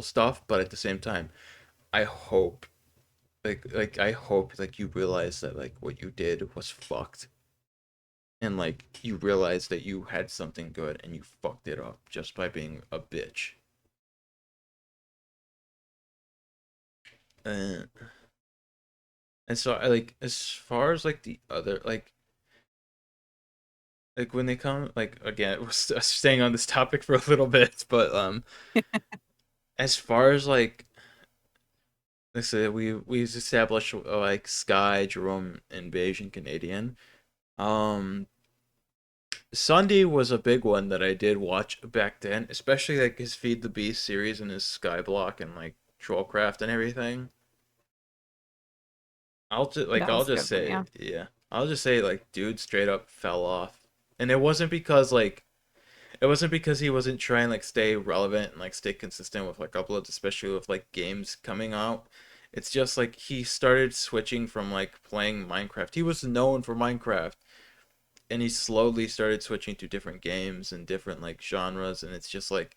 stuff, but at the same time, I hope I hope like you realize that like what you did was fucked, and like you realize that you had something good and you fucked it up just by being a bitch. Uh, and so I like as far as like the other like when they come like again we're staying on this topic for a little bit, but as far as like I said, we established like Sky, Jerome, and Bayesian Canadian. Um, Sunday was a big one that I did watch back then, especially like his Feed the Beast series and his Skyblock and like Trollcraft and everything. That I'll was a just good one, say yeah. yeah, I'll just say like dude straight up fell off, and it wasn't because he wasn't trying like stay relevant and like stay consistent with like uploads, especially with like games coming out. It's just like he started switching from like playing Minecraft. He was known for Minecraft, and he slowly started switching to different games and different like genres, and it's just like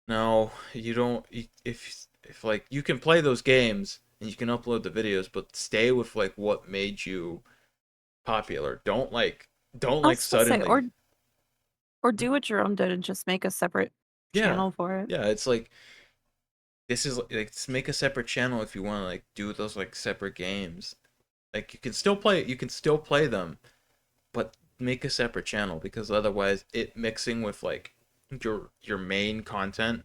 no, you don't if like you can play those games and you can upload the videos, but stay with like what made you popular. Don't I like was supposed to say, or suddenly. Or do what Jerome did and just make a separate Yeah. channel for it. Yeah, it's like this is like let's make a separate channel if you want to like do those like separate games. Like you can still play them, but make a separate channel because otherwise it mixing with like your main content,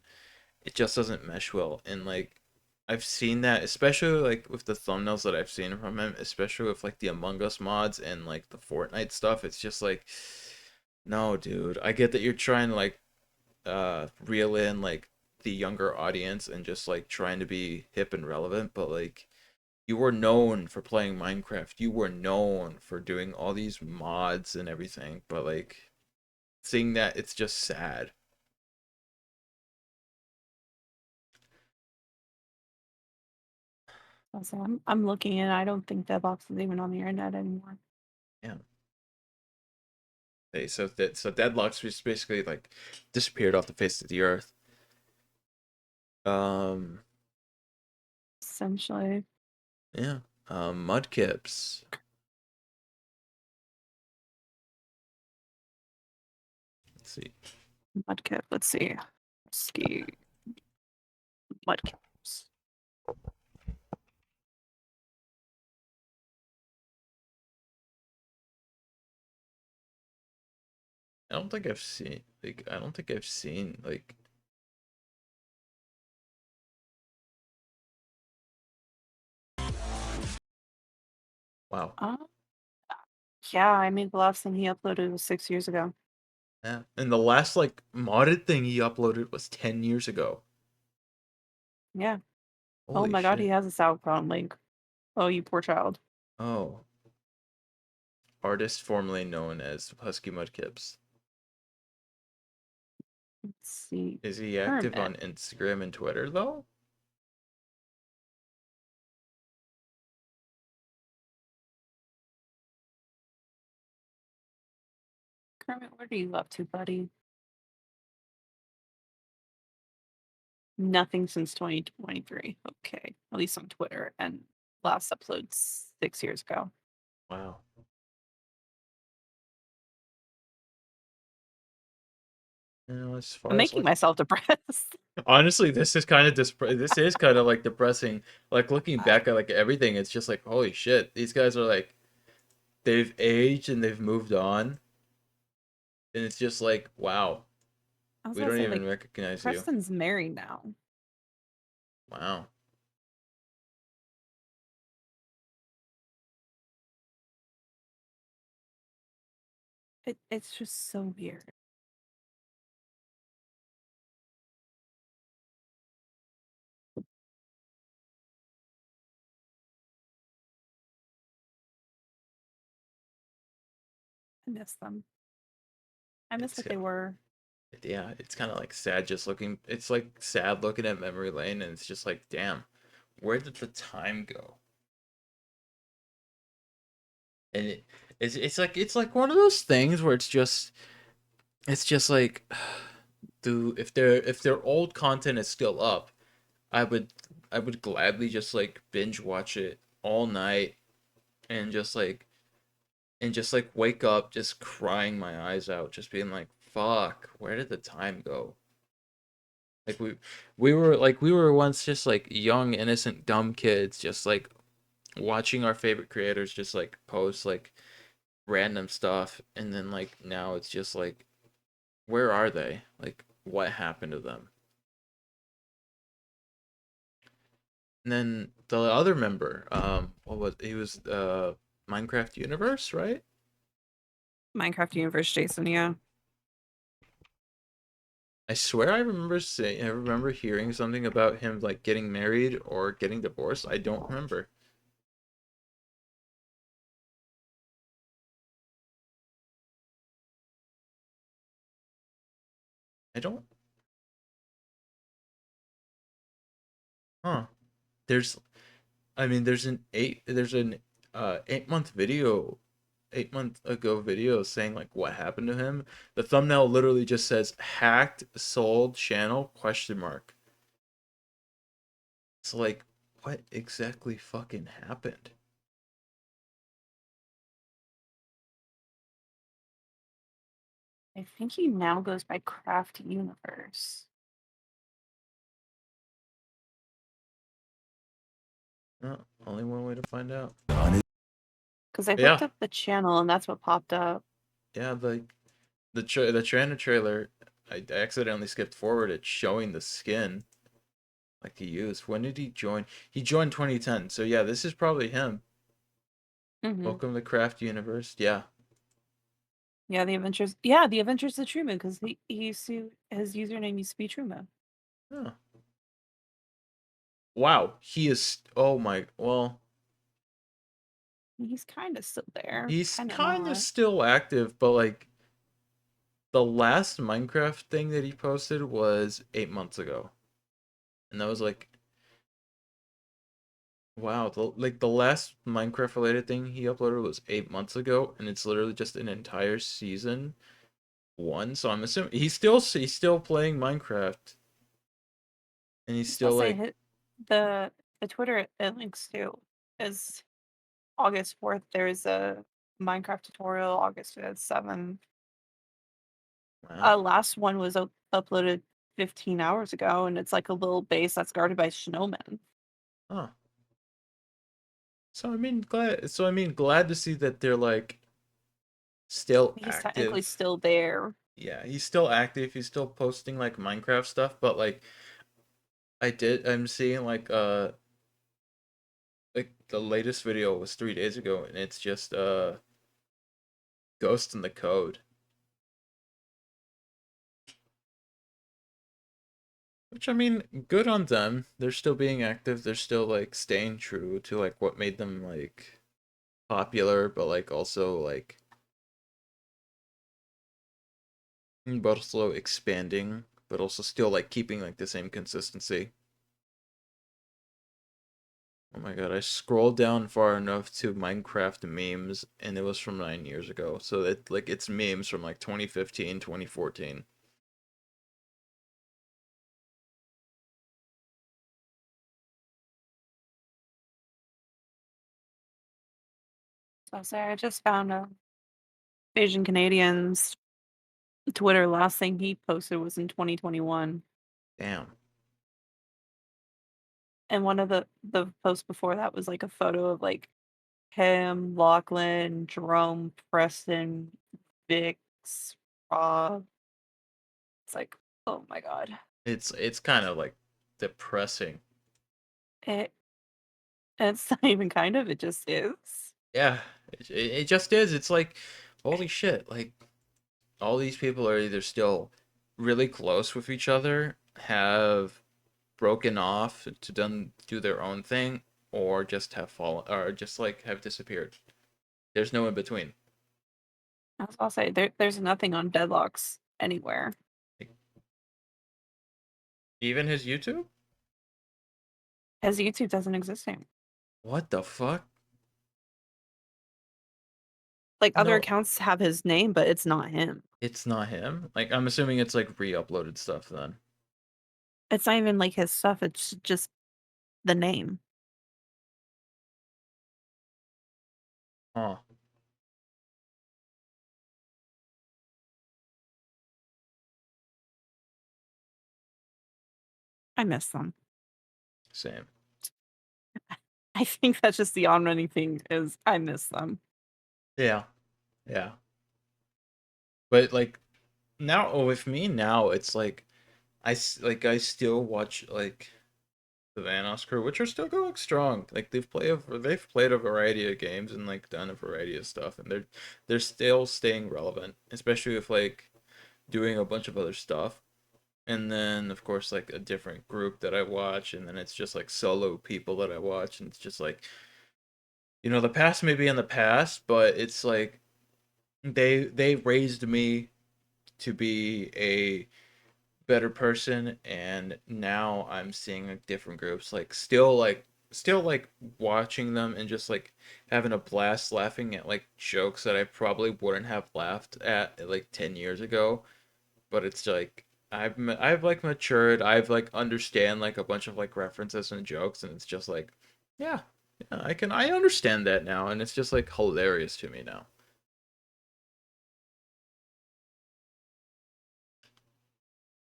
it just doesn't mesh well. And like I've seen that especially like with the thumbnails that I've seen from him, especially with like the Among Us mods and like the Fortnite stuff. It's just like no, dude. I get that you're trying to like reel in like the younger audience and just like trying to be hip and relevant, but like you were known for playing Minecraft. You were known for doing all these mods and everything, but like seeing that, it's just sad. Also, I'm looking and I don't think that box is even on the internet anymore. Yeah. Okay, so Deadlocks just basically like disappeared off the face of the earth. Um, Essentially. yeah. Mudkips. Let's see. Mudkip, let's see. Ski Mudkips. I don't think I've seen like wow. Yeah, I mean the last thing he uploaded was 6 years ago. Yeah. And the last like modded thing he uploaded was 10 years ago. Yeah. Oh Holy my god, he shit. has a SoundCloud link. Oh, you poor child. Oh. Artist formerly known as Husky Mudkips. Let's see. Is he active Kermit. on Instagram and Twitter though? Kermit, what are you up to, buddy? Nothing since 2023. Okay. At least on Twitter. And last upload 6 years ago. Wow. You know, as I'm far as making like myself depressed. honestly, this is kind of this is kind of like depressing. Like looking back at like everything, it's just like holy shit. These guys are like they've aged and they've moved on. And it's just like wow. I was We gonna don't say, even like, recognize you. Preston's married now. Wow. It's just so weird. I miss them. I miss It's what they were. yeah, it's kind of like sad just looking. It's like sad looking at memory lane, and it's just like, damn, where did the time go? And it's like one of those things where it's just like, do if their old content is still up, I would I would gladly just like binge watch it all night and just like wake up just crying my eyes out, just being like, fuck, where did the time go? Like we were once just like young, innocent, dumb kids, just like watching our favorite creators just like post like random stuff, and then like now it's just like, where are they? Like, what happened to them? And then the other member, what was he was Minecraft Universe, right? Minecraft Universe Jason, yeah. I swear I remember hearing something about him like getting married or getting divorced. I don't remember. I don't. Huh. There's I mean, there's an 8 month video, 8 month ago video saying like what happened to him. The thumbnail literally just says hacked, sold, channel question mark. So like, what exactly fucking happened? I think he now goes by Craft Universe. No, only one way to find out. Because I looked Yeah, up the channel and that's what popped up. yeah. The trailer, I accidentally skipped forward. It's showing the skin like he used. When did he join? He joined 2010. So yeah, this is probably him. Hmm. Welcome to Craft Universe. Yeah. Yeah, the Adventures. Yeah, the Adventures of Truman. Because he used to his username used to be Truman. Oh. Wow. He is. Oh my. Well, He's kind of still there, he's kind of kind of not. still active, but like the last Minecraft thing that he posted was 8 months ago, and that was like, wow. The last Minecraft related thing he uploaded was 8 months ago, and it's literally just an entire season one. So I'm assuming he's still playing Minecraft, and he's I'll still say like, the the Twitter it links to is August 4th. There's a Minecraft tutorial. August 5th, 7th. wow. Last one was uploaded 15 hours ago, and it's like a little base that's guarded by snowmen. Huh. So I mean, glad to see that they're like still He's technically active. still there. Yeah, he's still active. He's still posting like Minecraft stuff, but like I'm seeing like the latest video was 3 days ago, and it's just Ghost in the Code. Which I mean, good on them. They're still being active. They're still like staying true to like what made them like popular, but like also like but also expanding, but also still like keeping like the same consistency. Oh my god, I scrolled down far enough to Minecraft memes and it was from 9 years ago. So it's memes from like 2015, 2014. So I just found a Asian Canadians Twitter. Last thing he posted was in 2021, Damn. and one of the posts before that was like a photo of like him, Lachlan, Jerome, Preston, Vix, Rob. It's like, oh my god. It's kind of like depressing. It it's not even kind of, it just is. Yeah, it just is. It's like holy shit, like all these people are either still really close with each other, have broken off to do their own thing, or just have fallen or just like have disappeared. There's no in between. I'll say there's nothing on Deadlocks anywhere. Like, even his YouTube? His YouTube doesn't exist anymore. What the fuck? Like other No, accounts have his name, but it's not him. it's not him. Like I'm assuming it's like re-uploaded stuff then. It's not even like his stuff, it's just the name. Huh. I miss them. Same. I think that's just the on running thing is I miss them. Yeah. Yeah. But like now with me now it's like I still watch like the Vanoss crew, which are still going strong. Like they've played a variety of games and like done a variety of stuff, and they're still staying relevant, especially with like doing a bunch of other stuff. And then of course like a different group that I watch, and then it's just like solo people that I watch, and it's just like the past may be in the past, but it's like they raised me to be a better person, and now I'm seeing like different groups like still like watching them and just like having a blast laughing at like jokes that I probably wouldn't have laughed at like 10 years ago, but it's like I've like matured. I've like understand like a bunch of like references and jokes, and it's just like yeah, yeah, I understand that now, and it's just like hilarious to me now.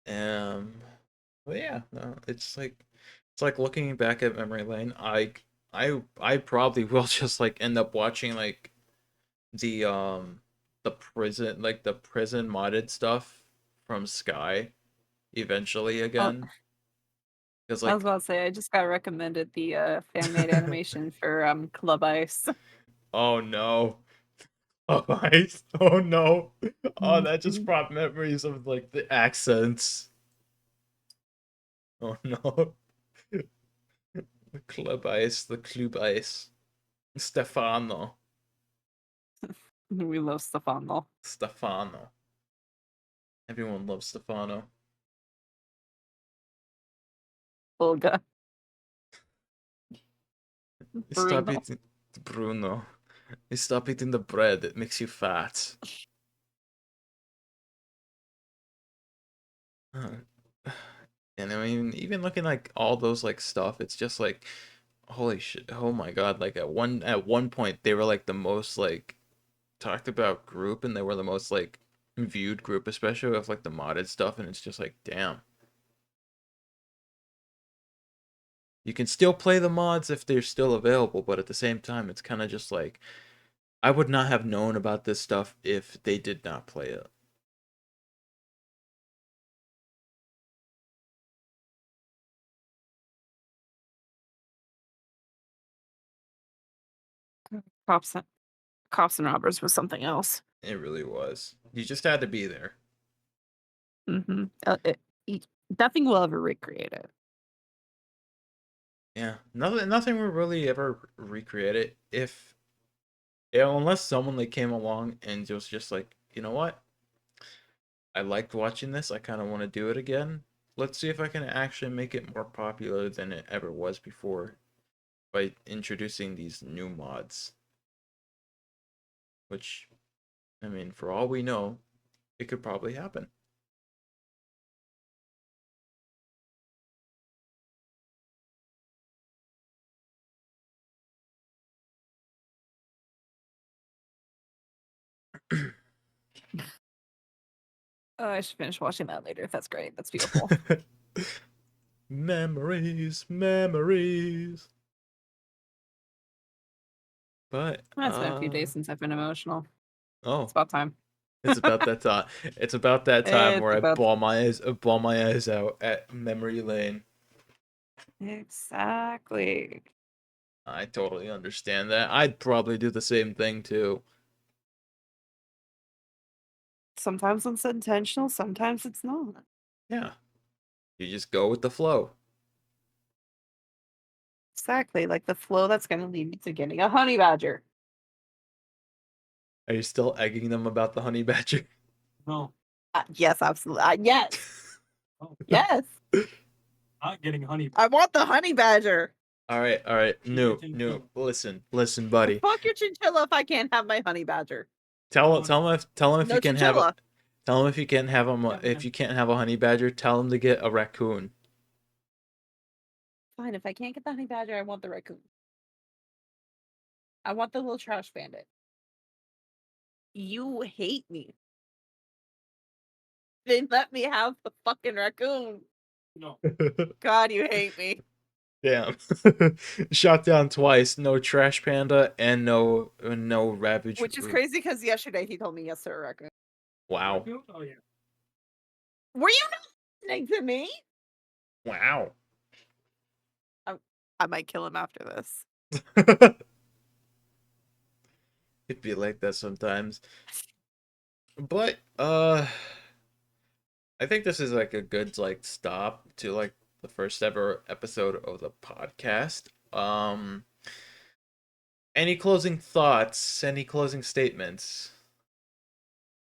Um, but yeah, no, it's like looking back at memory lane. I probably will just like end up watching like the um the prison modded stuff from Sky eventually Oh, again because I was like about to say I just got recommended the fan made animation for Club Ice. oh no. Oh, ice. Oh no. Oh, that just Mhm. brought memories of like the accents. Oh no. The club ice, the club ice. Stefano. We love Stefan though. Stefano. Everyone loves Stefano. Olga. Stop Bruno. eating Bruno. Stop eating the bread, it makes you fat. And I mean, even looking like all those like stuff, it's just like holy shit. Oh my god, like at one point they were like the most like talked about group and they were the most like viewed group, especially with like the modded stuff, and it's just like damn. You can still play the mods if they're still available, but at the same time it's kind of just like I would not have known about this stuff if they did not play it. Cops and, Cops and Robbers was something else. It really was. You just had to be there. Mm-hmm. Nothing will ever recreate it. Yeah, nothing will really ever recreate it if yeah, unless someone like came along and was just like, you know what? I liked watching this. I kind of want to do it again. Let's see if I can actually make it more popular than it ever was before by introducing these new mods. Which, I mean, for all we know, it could probably happen. Oh, I should finish watching that later. That's great. That's beautiful. Memories, memories. But It's been a few days since I've been emotional. It's oh, about time. it's about that time. It's about that time It's where about I bawl my eyes out at memory lane. exactly. I totally understand that. I'd probably do the same thing too. Sometimes it's intentional, sometimes it's not. Yeah. You just go with the flow. Exactly, like the flow that's going to lead me to getting a honey badger. Are you still egging them about the honey badger? No. Yes, absolutely. Yes, Oh, yes. not getting honey. I want the honey badger. All right, all right. No, no. Listen, buddy. Fuck your chinchilla if I can't have my honey badger. Tell him if No you can have a, chinchilla. tell him if you can't have him if you can't have a honey badger, tell him to get a raccoon. Fine, if I can't get the honey badger, I want the raccoon. I want the little trash bandit. You hate me. They let me have the fucking raccoon. No. God, you hate me. Damn. Shot down twice. No trash panda and no ravage. Which is crazy because yesterday he told me yes, sir, raccoon. Wow. Raccoon? Oh yeah. Were you not listening to me? Wow. I might kill him after this. It'd be like that sometimes. But I think this is like a good like stop to like the first ever episode of the podcast. Any closing thoughts? Any closing statements?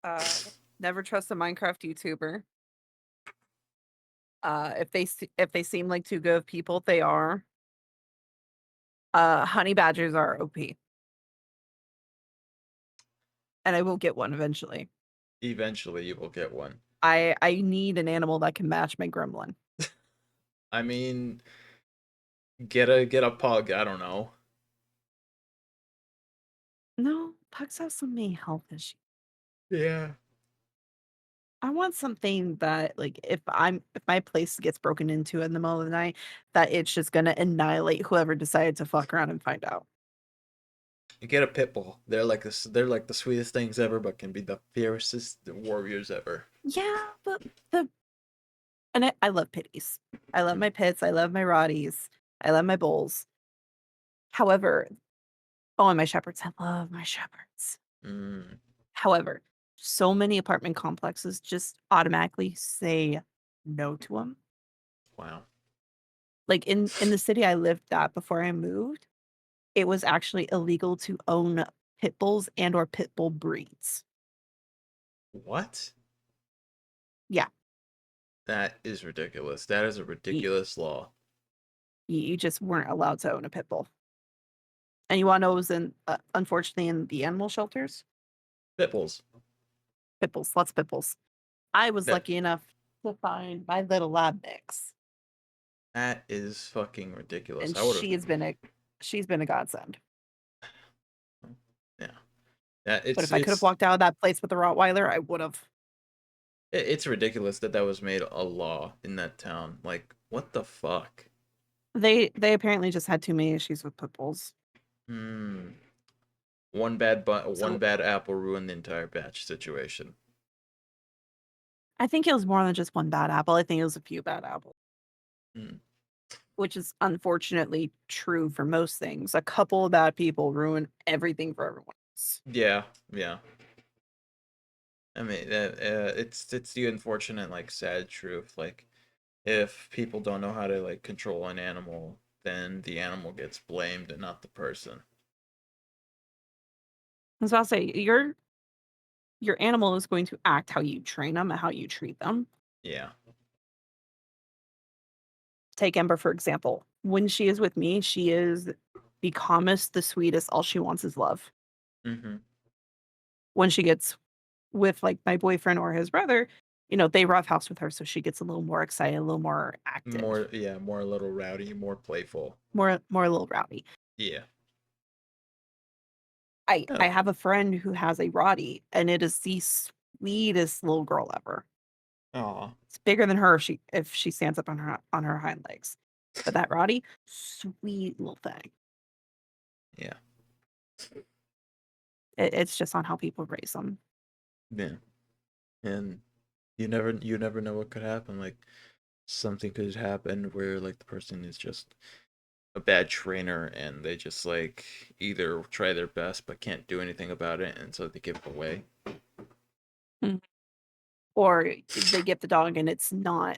Uh, never trust a Minecraft YouTuber. If they seem like too good of people, they are. Honey badgers are OP, and I will get one eventually. Eventually, you will get one. I need an animal that can match my gremlin. I mean, get a pug. I don't know. No, pugs have so many health issues. Yeah. I want something that, like, if my place gets broken into in the middle of the night, that it's just gonna annihilate whoever decided to fuck around and find out. You get a pit bull. They're like this. They're like the sweetest things ever, but can be the fiercest warriors ever. Yeah, but the and I love pitties. I love my pits, I love my Rotties, I love my bulls. However, oh, and my shepherds, I love my shepherds. Mm, However, so many apartment complexes just automatically say no to them. wow. Like, in the city I lived at before I moved, it was actually illegal to own pit bulls and or pit bull breeds. What? Yeah, That is ridiculous. That is a you ridiculous law. you just weren't allowed to own a pit bull. And you wanna know what was in unfortunately, in the animal shelters? Pit bulls. Pit bulls, lots of pit bulls. I was That lucky enough to find my little lab mix, that is fucking ridiculous. and I would have. she's been a godsend. Yeah. Yeah. But if I could have walked out of that place with a Rottweiler, I would've. It's ridiculous that that was made a law in that town. Like, what the fuck? They apparently just had too many issues with pit bulls. Hmm. One So, bad apple ruined the entire batch situation. I think it was more than just one bad apple, I think it was a few bad apples, Hmm. which is unfortunately true for most things. A couple of bad people ruin everything for everyone else. Yeah. Yeah. I mean, it's the unfortunate, like, sad truth. Like, if people don't know how to like control an animal, then the animal gets blamed and not the person. I was about to say, your animal is going to act how you train them and how you treat them. Yeah. Take Ember, for example. When she is with me, she is the calmest, the sweetest, all she wants is love. Mm-hmm. When she gets with, like, my boyfriend or his brother, they roughhouse with her, so she gets a little more excited, a little more active, More, yeah, more a little rowdy, more playful. more a little rowdy. Yeah. I Oh. have a friend who has a Rottie, and it is the sweetest little girl ever. Aw. It's bigger than her if she stands up on her hind legs. But that Rottie, sweet little thing. Yeah. It's just on how people raise them. Yeah. And you never know what could happen. Like, something could happen where like the person is just a bad trainer and they just like either try their best but can't do anything about it, and so they give it away. Mm. Or they get the dog and it's not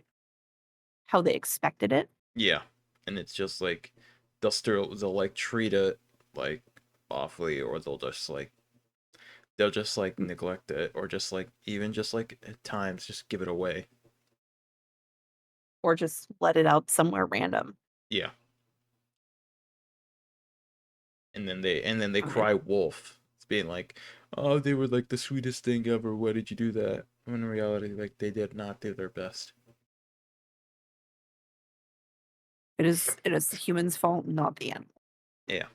how they expected it. Yeah. And it's just like they'll like treat it like awfully, or they'll just like Mm. neglect it, or just like even just like at times just give it away. Or just let it out somewhere random. Yeah. And then they Uh, cry wolf. It's being like, oh, they were like the sweetest thing ever. Why did you do that? When in reality, like, they did not do their best. it is the human's fault, not the animal. Yeah.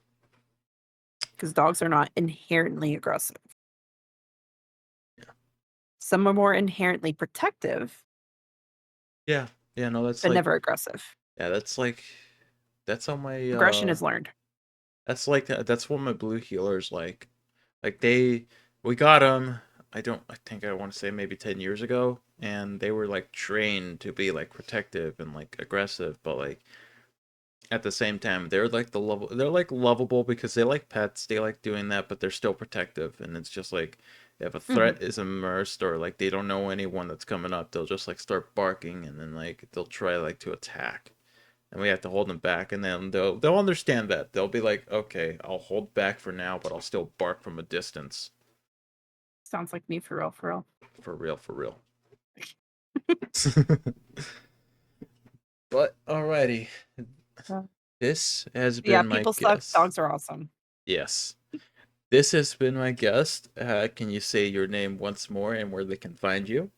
Because dogs are not inherently aggressive. Yeah. Some are more inherently protective, Yeah. Yeah, no, that's but like, never aggressive. yeah, that's how my Aggression is learned. that's what my blue healer's like. Like, we got them. I want to say maybe 10 years ago, and they were like trained to be like protective and like aggressive, but like at the same time they're like lovable because they like pets, they like doing that, but they're still protective. And it's just like if a Mhm. threat is immersed, or like they don't know anyone that's coming up, they'll just like start barking, and then like they'll try like to attack, and we have to hold them back. And then they'll understand that. They'll be like, okay, I'll hold back for now, but I'll still bark from a distance. Sounds like me for real, for real. For real, for real. But alrighty, Yeah. this has Yeah, been my people suck, guess. dogs are awesome. Yes. This has been my guest. Can you say your name once more and where they can find you?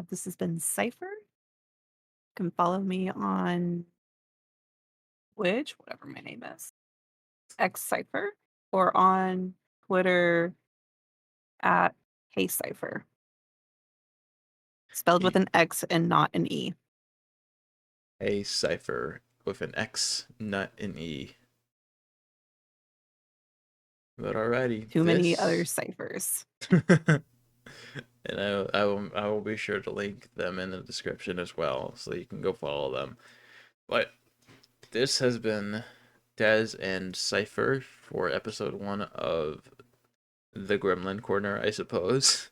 This has been Cypher. You can follow me on Twitch, whatever my name is, X Cypher, or on Twitter at Hey Cypher. Spelled with an X and not an E. A Syphxr with an X, not an E. But alrighty. Too many other ciphers. And I will be sure to link them in the description as well, so you can go follow them. But this has been Des and Syphxr for episode 1 of the Gremlin Corner, I suppose.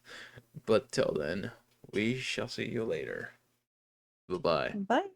But till then, we shall see you later. Bye-bye. Bye.